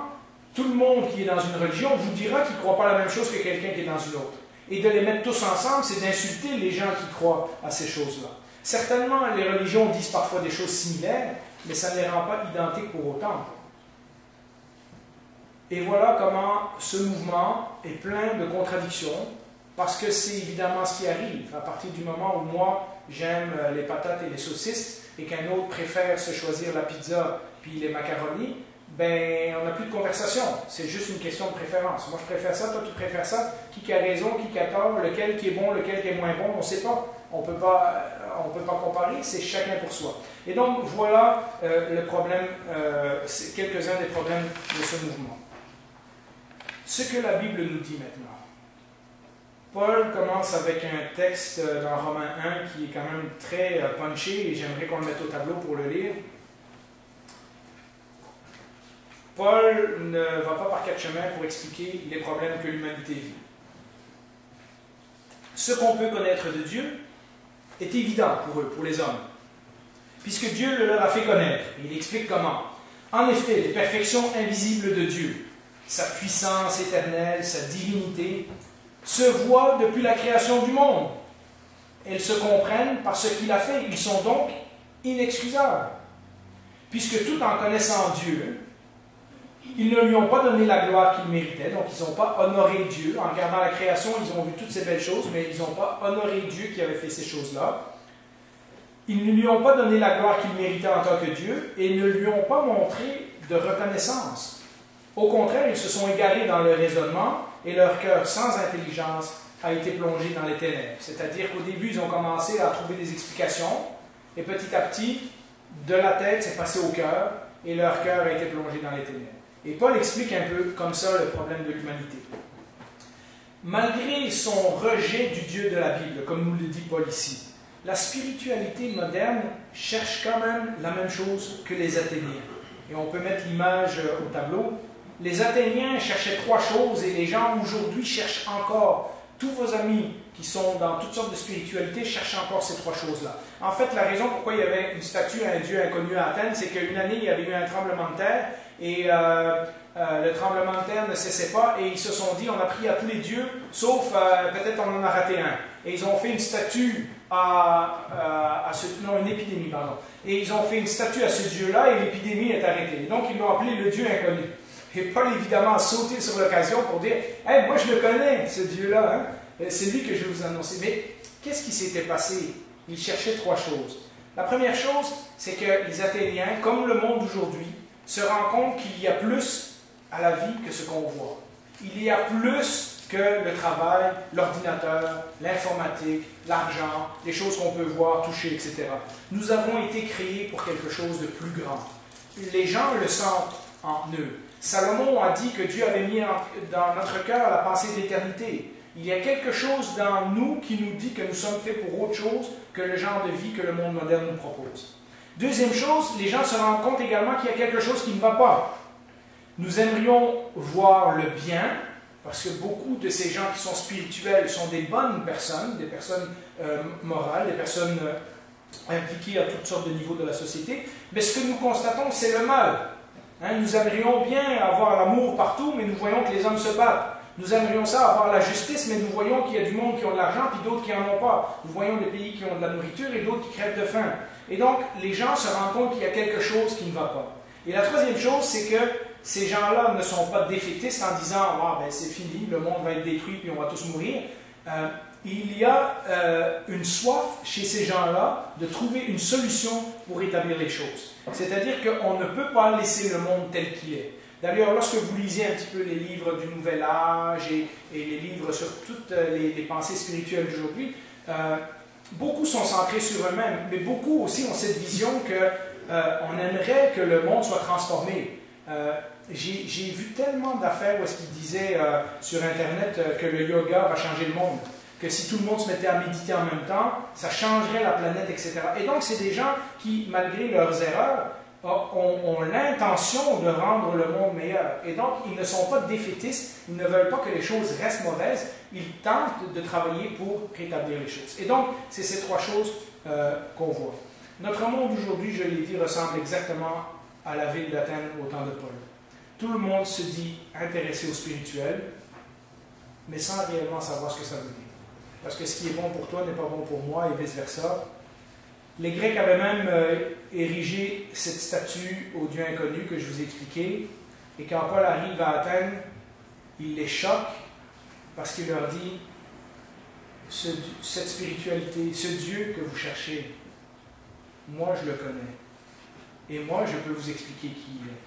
tout le monde qui est dans une religion vous dira qu'il ne croit pas la même chose que quelqu'un qui est dans une autre. Et de les mettre tous ensemble, c'est d'insulter les gens qui croient à ces choses-là. Certainement, les religions disent parfois des choses similaires, mais ça ne les rend pas identiques pour autant. Et voilà comment ce mouvement est plein de contradictions, parce que c'est évidemment ce qui arrive. À partir du moment où moi, j'aime les patates et les saucisses, et qu'un autre préfère se choisir la pizza puis les macaronis, ben, on n'a plus de conversation. C'est juste une question de préférence. Moi, je préfère ça, toi, tu préfères ça. Qui a raison, qui a tort, lequel qui est bon, lequel qui est moins bon, on ne sait pas. On ne peut pas comparer, c'est chacun pour soi. Et donc, voilà le problème, quelques-uns des problèmes de ce mouvement. Ce que la Bible nous dit maintenant. Paul commence avec un texte dans Romains 1 qui est quand même très punché, et j'aimerais qu'on le mette au tableau pour le lire. Paul ne va pas par quatre chemins pour expliquer les problèmes que l'humanité vit. Ce qu'on peut connaître de Dieu est évident pour eux, pour les hommes, puisque Dieu le leur a fait connaître. Il explique comment. En effet, les perfections invisibles de Dieu, sa puissance éternelle, sa divinité, se voient depuis la création du monde. Elles se comprennent par ce qu'il a fait. Ils sont donc inexcusables, puisque tout en connaissant Dieu, ils ne lui ont pas donné la gloire qu'il méritait, donc ils n'ont pas honoré Dieu. En regardant la création, ils ont vu toutes ces belles choses, mais ils n'ont pas honoré Dieu qui avait fait ces choses-là. Ils ne lui ont pas donné la gloire qu'il méritait en tant que Dieu et ne lui ont pas montré de reconnaissance. Au contraire, ils se sont égarés dans leur raisonnement et leur cœur sans intelligence a été plongé dans les ténèbres. C'est-à-dire qu'au début, ils ont commencé à trouver des explications et petit à petit, de la tête, c'est passé au cœur et leur cœur a été plongé dans les ténèbres. Et Paul explique un peu comme ça le problème de l'humanité. Malgré son rejet du Dieu de la Bible, comme nous le dit Paul ici, la spiritualité moderne cherche quand même la même chose que les Athéniens. Et on peut mettre l'image au tableau. Les Athéniens cherchaient trois choses et les gens aujourd'hui cherchent encore. Tous vos amis qui sont dans toutes sortes de spiritualités cherchent encore ces trois choses-là. En fait, la raison pourquoi il y avait une statue à un dieu inconnu à Athènes, c'est qu'une année, il y avait eu un tremblement de terre et le tremblement de terre ne cessait pas et ils se sont dit, on a prié à tous les dieux, sauf peut-être on en a raté un. Et ils ont fait une statue une épidémie, pardon. Et ils ont fait une statue à ce dieu-là et l'épidémie est arrêtée. Donc ils l'ont appelé le dieu inconnu. Et Paul, évidemment, a sauté sur l'occasion pour dire « Hey, moi je le connais, ce Dieu-là, hein? C'est lui que je vais vous annoncer. » Mais qu'est-ce qui s'était passé? Ils cherchaient trois choses. La première chose, c'est que les Athéniens, comme le monde aujourd'hui, se rendent compte qu'il y a plus à la vie que ce qu'on voit. Il y a plus que le travail, l'ordinateur, l'informatique, l'argent, les choses qu'on peut voir, toucher, etc. Nous avons été créés pour quelque chose de plus grand. Les gens le sentent en eux. Salomon a dit que Dieu avait mis dans notre cœur la pensée de l'éternité. Il y a quelque chose dans nous qui nous dit que nous sommes faits pour autre chose que le genre de vie que le monde moderne nous propose. Deuxième chose, les gens se rendent compte également qu'il y a quelque chose qui ne va pas. Nous aimerions voir le bien, parce que beaucoup de ces gens qui sont spirituels sont des bonnes personnes, des personnes morales, des personnes impliquées à toutes sortes de niveaux de la société, mais ce que nous constatons, c'est le mal. Nous aimerions bien avoir l'amour partout, mais nous voyons que les hommes se battent. Nous aimerions ça, avoir la justice, mais nous voyons qu'il y a du monde qui ont de l'argent, puis d'autres qui n'en ont pas. Nous voyons des pays qui ont de la nourriture et d'autres qui crèvent de faim. Et donc, les gens se rendent compte qu'il y a quelque chose qui ne va pas. Et la troisième chose, c'est que ces gens-là ne sont pas défaitistes en disant « Ah, ben c'est fini, le monde va être détruit, puis on va tous mourir ». Il y a une soif chez ces gens-là de trouver une solution pour établir les choses. C'est-à-dire qu'on ne peut pas laisser le monde tel qu'il est. D'ailleurs, lorsque vous lisez un petit peu les livres du Nouvel Âge et les livres sur toutes les pensées spirituelles d'aujourd'hui, beaucoup sont centrés sur eux-mêmes, mais beaucoup aussi ont cette vision qu'on aimerait que le monde soit transformé. J'ai vu tellement d'affaires où est-ce qu'ils disaient sur Internet que le yoga va changer le monde, que si tout le monde se mettait à méditer en même temps, ça changerait la planète, etc. Et donc, c'est des gens qui, malgré leurs erreurs, ont l'intention de rendre le monde meilleur. Et donc, ils ne sont pas défaitistes, ils ne veulent pas que les choses restent mauvaises, ils tentent de travailler pour rétablir les choses. Et donc, c'est ces trois choses qu'on voit. Notre monde aujourd'hui, je l'ai dit, ressemble exactement à la ville d'Athènes au temps de Paul. Tout le monde se dit intéressé au spirituel, mais sans réellement savoir ce que ça veut dire. Parce que ce qui est bon pour toi n'est pas bon pour moi, et vice-versa. Les Grecs avaient même érigé cette statue au Dieu inconnu que je vous ai expliqué. Et quand Paul arrive à Athènes, il les choque parce qu'il leur dit cette spiritualité, ce Dieu que vous cherchez, moi je le connais. Et moi je peux vous expliquer qui il est.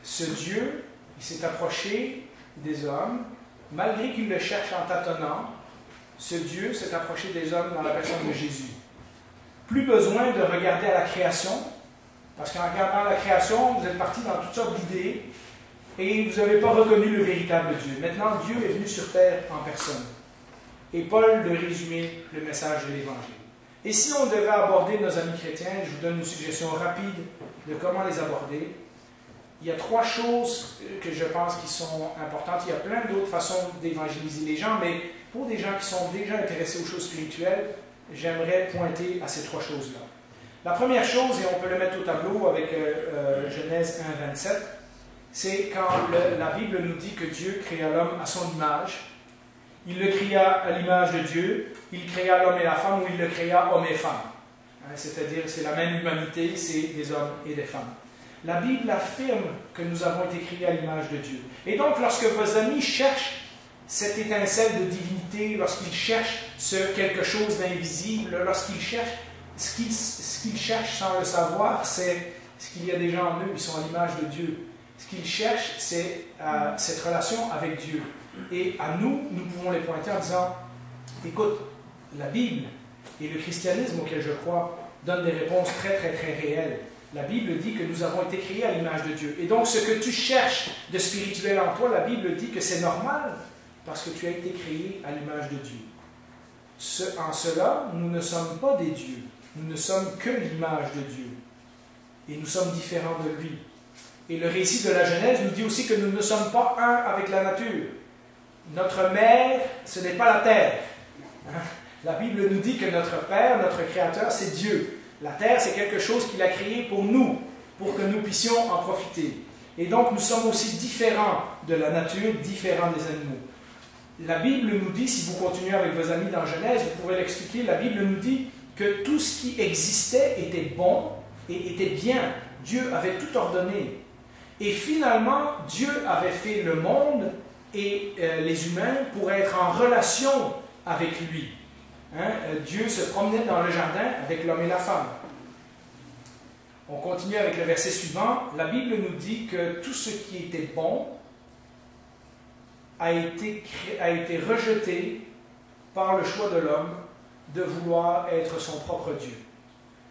Ce Dieu, il s'est approché des hommes, malgré qu'ils le cherchent en tâtonnant. Ce Dieu s'est approché des hommes dans la personne de Jésus. Plus besoin de regarder à la création, parce qu'en regardant la création, vous êtes parti dans toutes sortes d'idées et vous n'avez pas reconnu le véritable Dieu. Maintenant, Dieu est venu sur terre en personne. Et Paul de résumer le message de l'Évangile. Et si on devait aborder nos amis chrétiens, je vous donne une suggestion rapide de comment les aborder. Il y a trois choses que je pense qui sont importantes. Il y a plein d'autres façons d'évangéliser les gens, mais pour des gens qui sont déjà intéressés aux choses spirituelles, j'aimerais pointer à ces trois choses-là. La première chose, et on peut le mettre au tableau avec Genèse 1, 27, c'est quand la Bible nous dit que Dieu créa l'homme à son image. Il le créa à l'image de Dieu, il créa l'homme et la femme, ou il le créa homme et femme. C'est-à-dire, c'est la même humanité, c'est des hommes et des femmes. La Bible affirme que nous avons été créés à l'image de Dieu. Et donc, lorsque vos amis cherchent cette étincelle de divinité, lorsqu'ils cherchent quelque chose d'invisible, lorsqu'ils cherchent, ce qu'ils cherchent sans le savoir, c'est ce qu'il y a déjà en eux, ils sont à l'image de Dieu. Ce qu'ils cherchent, c'est cette relation avec Dieu. Et à nous, nous pouvons les pointer en disant, écoute, la Bible et le christianisme auquel je crois donnent des réponses très, très, très réelles. La Bible dit que nous avons été créés à l'image de Dieu. Et donc, ce que tu cherches de spirituel en toi, la Bible dit que c'est normal parce que tu as été créé à l'image de Dieu. En cela, nous ne sommes pas des dieux. Nous ne sommes que l'image de Dieu. Et nous sommes différents de lui. Et le récit de la Genèse nous dit aussi que nous ne sommes pas un avec la nature. Notre mère, ce n'est pas la terre. La Bible nous dit que notre Père, notre Créateur, c'est Dieu. La terre, c'est quelque chose qu'il a créé pour nous, pour que nous puissions en profiter. Et donc, nous sommes aussi différents de la nature, différents des animaux. La Bible nous dit, si vous continuez avec vos amis dans Genèse, vous pourrez l'expliquer, la Bible nous dit que tout ce qui existait était bon et était bien. Dieu avait tout ordonné. Et finalement, Dieu avait fait le monde et les humains pour être en relation avec lui. Dieu se promenait dans le jardin avec l'homme et la femme. On continue avec le verset suivant. La Bible nous dit que tout ce qui était bon a été rejeté par le choix de l'homme de vouloir être son propre Dieu.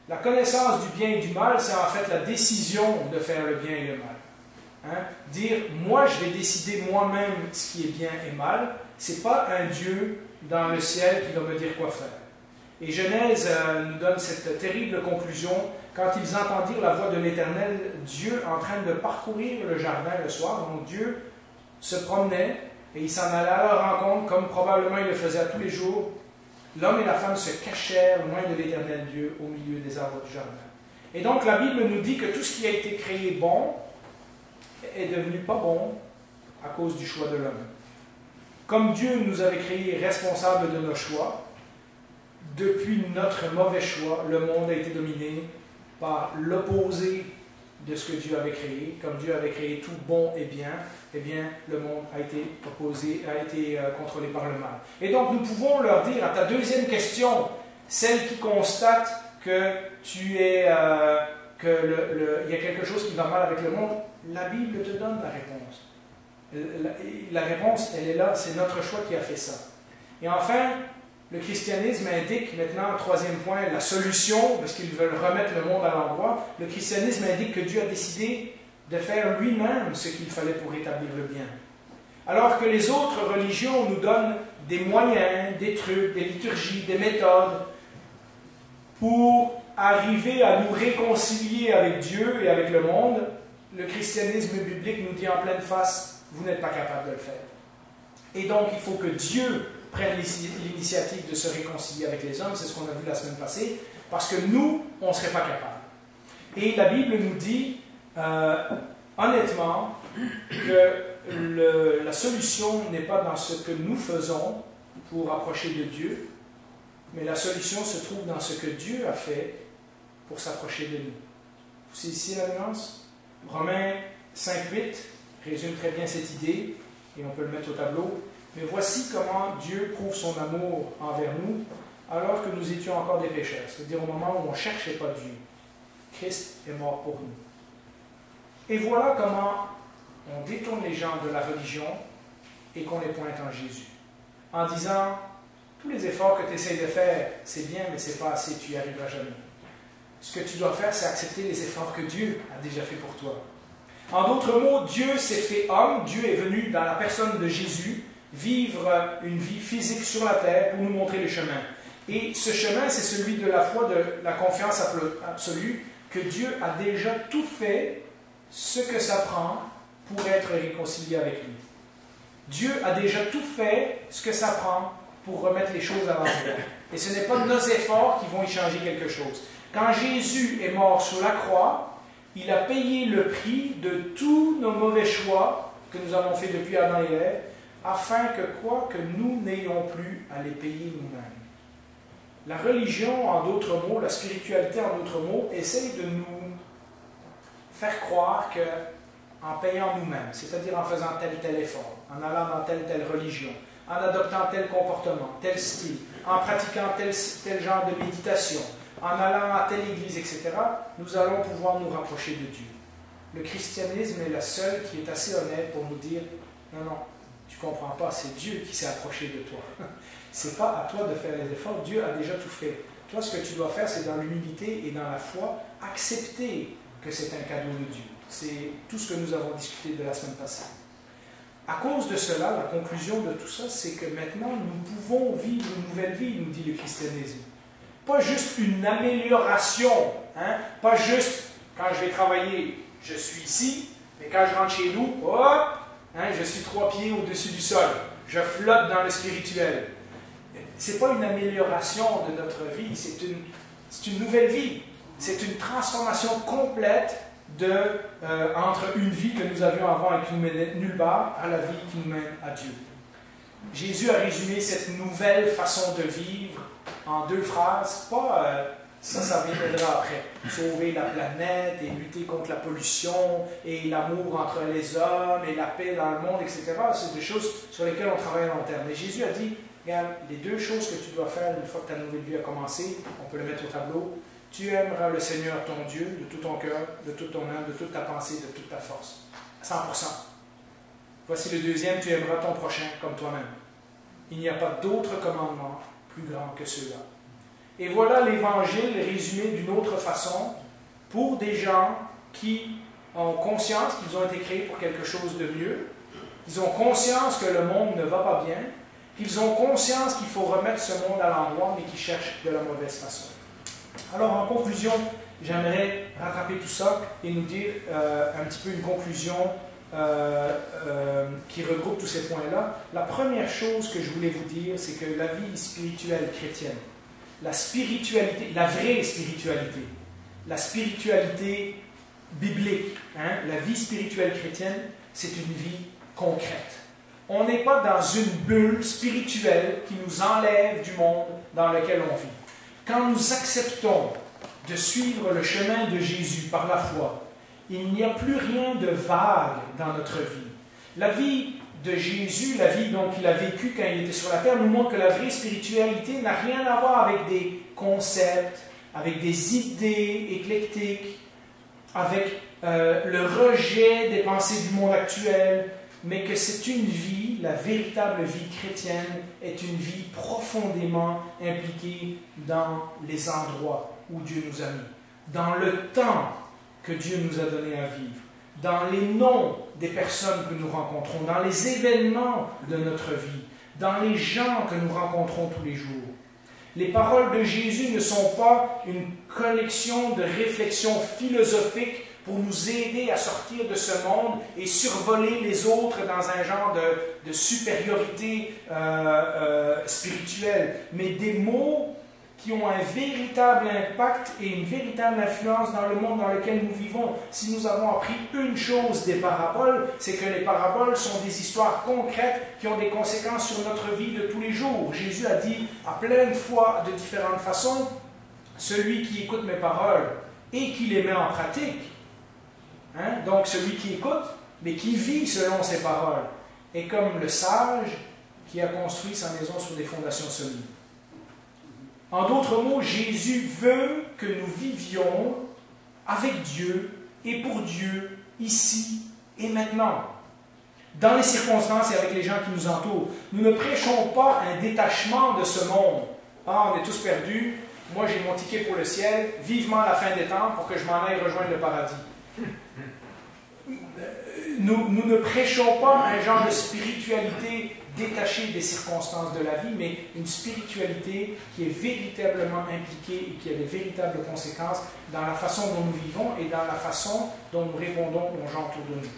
La connaissance du bien et du mal, c'est en fait la décision de faire le bien et le mal. Dire, moi je vais décider moi-même ce qui est bien et mal, ce n'est pas un Dieu dans le ciel qui va me dire quoi faire. Et Genèse nous donne cette terrible conclusion. Quand ils entendirent la voix de l'Éternel, Dieu en train de parcourir le jardin le soir, donc Dieu se promenait et il s'en allait à leur rencontre, comme probablement il le faisait à tous les jours. L'homme et la femme se cachèrent loin de l'Éternel Dieu au milieu des arbres du jardin. Et donc la Bible nous dit que tout ce qui a été créé bon est devenu pas bon à cause du choix de l'homme. Comme Dieu nous avait créés responsables de nos choix, depuis notre mauvais choix, le monde a été dominé par l'opposé de ce que Dieu avait créé. Comme Dieu avait créé tout bon et bien, eh bien, le monde a été contrôlé par le mal. Et donc, nous pouvons leur dire, à ta deuxième question, celle qui constate que il y a quelque chose qui va mal avec le monde, la Bible te donne la réponse. La réponse, elle est là, c'est notre choix qui a fait ça. Et enfin, le christianisme indique maintenant, troisième point, la solution, parce qu'ils veulent remettre le monde à l'endroit. Le christianisme indique que Dieu a décidé de faire lui-même ce qu'il fallait pour établir le bien. Alors que les autres religions nous donnent des moyens, des trucs, des liturgies, des méthodes pour arriver à nous réconcilier avec Dieu et avec le monde, le christianisme biblique nous dit en pleine face, vous n'êtes pas capable de le faire. Et donc, il faut que Dieu prenne l'initiative de se réconcilier avec les hommes, c'est ce qu'on a vu la semaine passée, parce que nous, on ne serait pas capable. Et la Bible nous dit, honnêtement, que la solution n'est pas dans ce que nous faisons pour approcher de Dieu, mais la solution se trouve dans ce que Dieu a fait pour s'approcher de nous. C'est ici la nuance. Romains 5.8 résume très bien cette idée, et on peut le mettre au tableau. Mais voici comment Dieu prouve son amour envers nous, alors que nous étions encore des pécheurs, c'est-à-dire au moment où on ne cherchait pas Dieu. Christ est mort pour nous. Et voilà comment on détourne les gens de la religion et qu'on les pointe en Jésus. En disant, tous les efforts que tu essaies de faire, c'est bien, mais ce n'est pas assez, tu n'y arriveras jamais. Ce que tu dois faire, c'est accepter les efforts que Dieu a déjà fait pour toi. En d'autres mots, Dieu s'est fait homme, Dieu est venu dans la personne de Jésus, vivre une vie physique sur la terre pour nous montrer le chemin. Et ce chemin, c'est celui de la foi, de la confiance absolue, que Dieu a déjà tout fait ce que ça prend pour être réconcilié avec lui. Dieu a déjà tout fait ce que ça prend pour remettre les choses à l'endroit. Et ce n'est pas nos efforts qui vont y changer quelque chose. Quand Jésus est mort sur la croix, il a payé le prix de tous nos mauvais choix que nous avons fait depuis Adam et Ève, afin que quoi? Que nous n'ayons plus à les payer nous-mêmes. La religion, en d'autres mots, la spiritualité, en d'autres mots, essaye de nous faire croire qu'en payant nous-mêmes, c'est-à-dire en faisant tel effort, en allant dans telle religion, en adoptant tel comportement, tel style, en pratiquant tel genre de méditation, en allant à telle église, etc., nous allons pouvoir nous rapprocher de Dieu. Le christianisme est la seule qui est assez honnête pour nous dire « Non, non, tu ne comprends pas, c'est Dieu qui s'est approché de toi. Ce n'est pas à toi de faire les efforts, Dieu a déjà tout fait. Toi, ce que tu dois faire, c'est dans l'humilité et dans la foi, accepter que c'est un cadeau de Dieu. » C'est tout ce que nous avons discuté de la semaine passée. À cause de cela, la conclusion de tout ça, c'est que maintenant, nous pouvons vivre une nouvelle vie, nous dit le christianisme. Pas juste une amélioration, hein? Pas juste, quand je vais travailler, je suis ici, mais quand je rentre chez nous, hop, hein, je suis 3 pieds au-dessus du sol. Je flotte dans le spirituel. Ce n'est pas une amélioration de notre vie, c'est une nouvelle vie. C'est une transformation complète entre une vie que nous avions avant et qui nous menait nulle part à la vie qui nous mène à Dieu. Jésus a résumé cette nouvelle façon de vivre en 2 phrases. Pas ça viendra après. Sauver la planète et lutter contre la pollution et l'amour entre les hommes et la paix dans le monde, etc. C'est des choses sur lesquelles on travaille à long terme. Mais Jésus a dit, regarde, les 2 choses que tu dois faire une fois que ta nouvelle vie a commencé, on peut le mettre au tableau. Tu aimeras le Seigneur ton Dieu de tout ton cœur, de toute ton âme, de toute ta pensée, de toute ta force. 100%. Voici le deuxième, tu aimeras ton prochain comme toi-même. Il n'y a pas d'autre commandement plus grand que ceux-là. Et voilà l'Évangile résumé d'une autre façon pour des gens qui ont conscience qu'ils ont été créés pour quelque chose de mieux. Ils ont conscience que le monde ne va pas bien qu'ils ont conscience qu'il faut remettre ce monde à l'endroit, mais qui cherchent de la mauvaise façon. Alors, en conclusion, j'aimerais rattraper tout ça et nous dire un petit peu une conclusion qui regroupe tous ces points-là. La première chose que je voulais vous dire, c'est que la vie spirituelle chrétienne, la spiritualité, la vraie spiritualité, la spiritualité biblique, la vie spirituelle chrétienne, c'est une vie concrète. On n'est pas dans une bulle spirituelle qui nous enlève du monde dans lequel on vit. Quand nous acceptons de suivre le chemin de Jésus par la foi, il n'y a plus rien de vague dans notre vie. La vie de Jésus, la vie qu'il a vécue quand il était sur la terre, nous montre que la vraie spiritualité n'a rien à voir avec des concepts, avec des idées éclectiques, avec le rejet des pensées du monde actuel, mais que c'est une vie, la véritable vie chrétienne, est une vie profondément impliquée dans les endroits où Dieu nous a mis, dans le temps que Dieu nous a donné à vivre, dans les noms des personnes que nous rencontrons, dans les événements de notre vie, dans les gens que nous rencontrons tous les jours. Les paroles de Jésus ne sont pas une collection de réflexions philosophiques pour nous aider à sortir de ce monde et survoler les autres dans un genre de supériorité spirituelle, mais des mots qui ont un véritable impact et une véritable influence dans le monde dans lequel nous vivons. Si nous avons appris une chose des paraboles, c'est que les paraboles sont des histoires concrètes qui ont des conséquences sur notre vie de tous les jours. Jésus a dit à plein de fois, de différentes façons, « Celui qui écoute mes paroles et qui les met en pratique, donc celui qui écoute, mais qui vit selon ses paroles, est comme le sage qui a construit sa maison sur des fondations solides. » En d'autres mots, Jésus veut que nous vivions avec Dieu et pour Dieu, ici et maintenant. Dans les circonstances et avec les gens qui nous entourent, nous ne prêchons pas un détachement de ce monde. Ah, on est tous perdus, moi j'ai mon ticket pour le ciel, vivement la fin des temps pour que je m'en aille rejoindre le paradis. Nous ne prêchons pas un genre de spiritualité détachée des circonstances de la vie, mais une spiritualité qui est véritablement impliquée et qui a des véritables conséquences dans la façon dont nous vivons et dans la façon dont nous répondons aux gens autour de nous.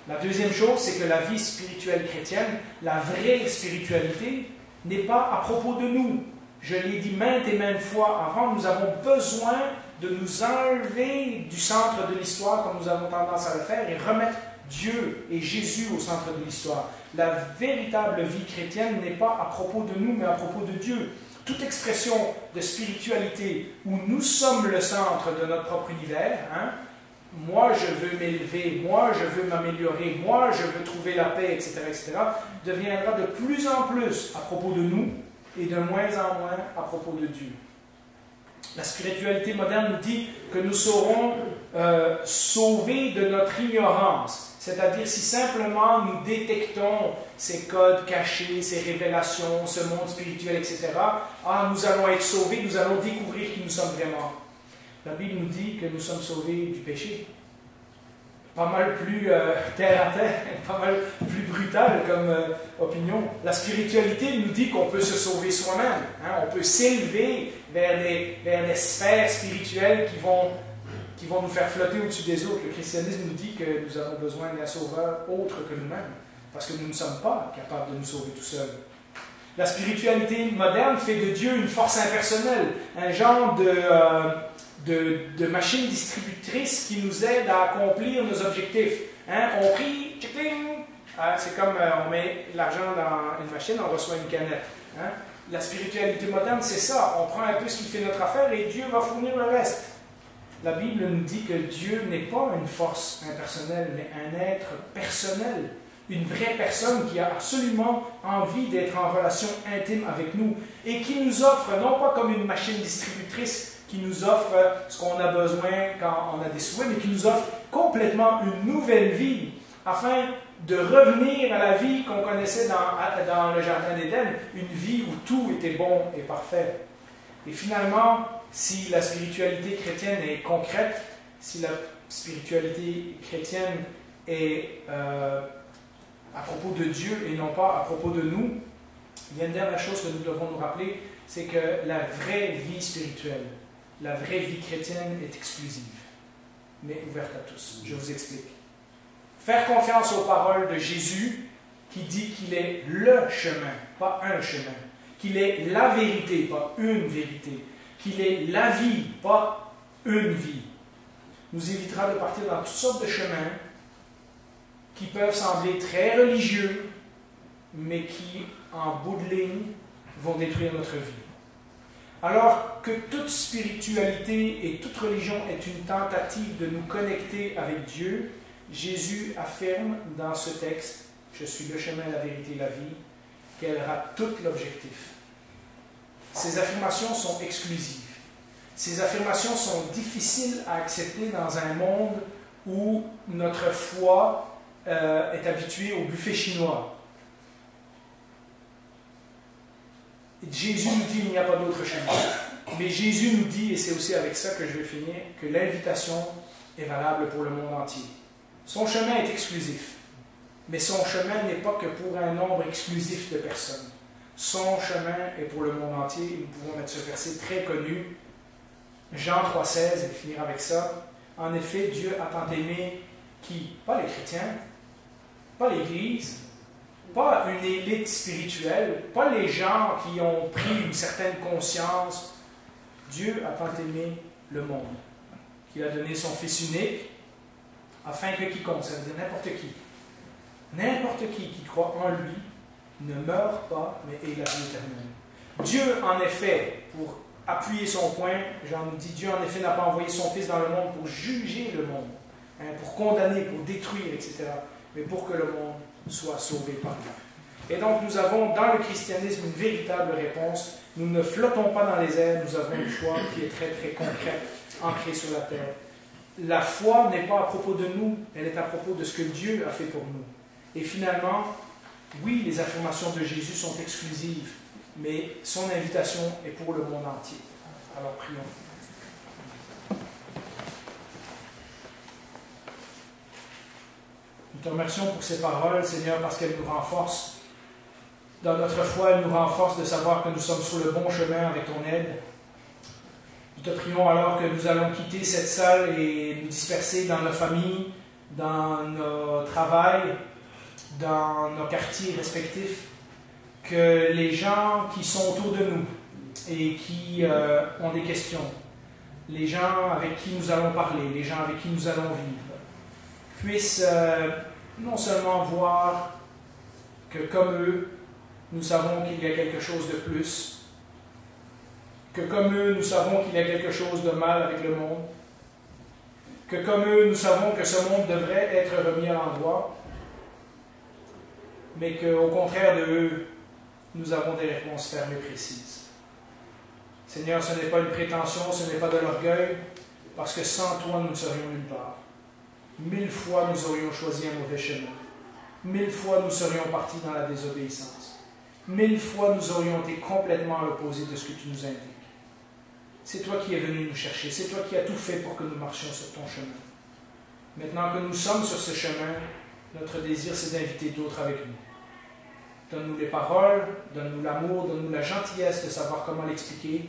La deuxième chose, c'est que la vie spirituelle chrétienne, la vraie spiritualité, n'est pas à propos de nous. Je l'ai dit maintes et maintes fois avant, nous avons besoin de nous enlever du centre de l'histoire, comme nous avons tendance à le faire, et remettre Dieu et Jésus au centre de l'histoire. La véritable vie chrétienne n'est pas à propos de nous, mais à propos de Dieu. Toute expression de spiritualité où nous sommes le centre de notre propre univers, moi je veux m'élever, moi je veux m'améliorer, moi je veux trouver la paix, etc., deviendra de plus en plus à propos de nous et de moins en moins à propos de Dieu. La spiritualité moderne nous dit que nous serons sauvés de notre ignorance. C'est-à-dire si simplement nous détectons ces codes cachés, ces révélations, ce monde spirituel, etc., nous allons être sauvés, nous allons découvrir qui nous sommes vraiment. La Bible nous dit que nous sommes sauvés du péché. Pas mal plus terre à terre, pas mal plus brutal comme opinion. La spiritualité nous dit qu'on peut se sauver soi-même. On peut s'élever vers des sphères spirituelles qui vont nous faire flotter au-dessus des autres. Le christianisme nous dit que nous avons besoin d'un sauveur autre que nous-mêmes, parce que nous ne sommes pas capables de nous sauver tout seuls. La spiritualité moderne fait de Dieu une force impersonnelle, un genre de machine distributrice qui nous aide à accomplir nos objectifs. On prie, tching, c'est comme on met l'argent dans une machine, on reçoit une canette. La spiritualité moderne, c'est ça. On prend un peu ce qui fait notre affaire et Dieu va fournir le reste. La Bible nous dit que Dieu n'est pas une force impersonnelle, mais un être personnel. Une vraie personne qui a absolument envie d'être en relation intime avec nous et qui nous offre, non pas comme une machine distributrice, qui nous offre ce qu'on a besoin quand on a des souhaits, mais qui nous offre complètement une nouvelle vie afin de revenir à la vie qu'on connaissait dans le Jardin d'Éden, une vie où tout était bon et parfait. Et finalement, si la spiritualité chrétienne est concrète, si la spiritualité chrétienne est à propos de Dieu et non pas à propos de nous, Il y a une dernière chose que nous devons nous rappeler, c'est que la vraie vie spirituelle, la vraie vie chrétienne est exclusive, mais ouverte à tous. Je vous explique. Faire confiance aux paroles de Jésus qui dit qu'il est le chemin, pas un chemin, qu'il est la vérité, pas une vérité, qu'il est la vie, pas une vie, nous évitera de partir dans toutes sortes de chemins qui peuvent sembler très religieux, mais qui, en bout de ligne, vont détruire notre vie. Alors que toute spiritualité et toute religion est une tentative de nous connecter avec Dieu, Jésus affirme dans ce texte, « Je suis le chemin, la vérité et la vie », qu'elle rate tout l'objectif. Ces affirmations sont exclusives. Ces affirmations sont difficiles à accepter dans un monde où notre foi est habituée au buffet chinois. Jésus nous dit qu'il n'y a pas d'autre chemin. Mais Jésus nous dit, et c'est aussi avec ça que je vais finir, que l'invitation est valable pour le monde entier. Son chemin est exclusif, mais son chemin n'est pas que pour un nombre exclusif de personnes. Son chemin est pour le monde entier. Et nous pouvons mettre ce verset très connu, Jean 3,16, et finir avec ça. En effet, Dieu a tant aimé qui? Pas les chrétiens, pas l'Église, pas une élite spirituelle, pas les gens qui ont pris une certaine conscience. Dieu a tant aimé le monde, qu'il a donné son Fils unique, afin que quiconque, ça veut dire n'importe qui croit en lui, ne meure pas, mais ait la vie éternelle. Dieu, en effet, pour appuyer son point, Jean nous dit, Dieu, en effet, n'a pas envoyé son Fils dans le monde pour juger le monde, pour condamner, pour détruire, etc., mais pour que le monde soit sauvé par lui. Et donc, nous avons dans le christianisme une véritable réponse. Nous ne flottons pas dans les airs, nous avons une foi qui est très, très concrète, ancrée sur la terre. La foi n'est pas à propos de nous, elle est à propos de ce que Dieu a fait pour nous. Et finalement, oui, les affirmations de Jésus sont exclusives, mais son invitation est pour le monde entier. Alors prions. Nous te remercions pour ces paroles, Seigneur, parce qu'elles nous renforcent. Dans notre foi, elles nous renforcent de savoir que nous sommes sur le bon chemin avec ton aide. Nous te prions alors que nous allons quitter cette salle et nous disperser dans nos familles, dans nos travails, dans nos quartiers respectifs, que les gens qui sont autour de nous et qui ont des questions, les gens avec qui nous allons parler, les gens avec qui nous allons vivre, puissent non seulement voir que comme eux, nous savons qu'il y a quelque chose de plus, que comme eux, nous savons qu'il y a quelque chose de mal avec le monde, que comme eux, nous savons que ce monde devrait être remis à l'endroit, mais qu'au contraire de eux, nous avons des réponses fermes et précises. Seigneur, ce n'est pas une prétention, ce n'est pas de l'orgueil, parce que sans toi, nous ne serions nulle part. 1000 fois, nous aurions choisi un mauvais chemin. 1000 fois, nous serions partis dans la désobéissance. 1000 fois, nous aurions été complètement à l'opposé de ce que tu nous indiques. C'est toi qui es venu nous chercher, c'est toi qui as tout fait pour que nous marchions sur ton chemin. Maintenant que nous sommes sur ce chemin, notre désir, c'est d'inviter d'autres avec nous. Donne-nous les paroles, donne-nous l'amour, donne-nous la gentillesse de savoir comment l'expliquer.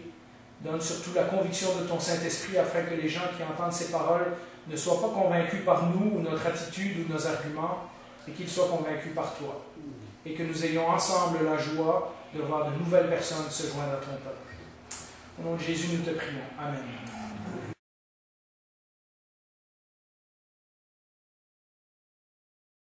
Donne surtout la conviction de ton Saint-Esprit afin que les gens qui entendent ces paroles ne soient pas convaincus par nous ou notre attitude ou nos arguments, mais qu'ils soient convaincus par toi. Et que nous ayons ensemble la joie de voir de nouvelles personnes se joindre à ton peuple. Au nom de Jésus, nous te prions. Amen.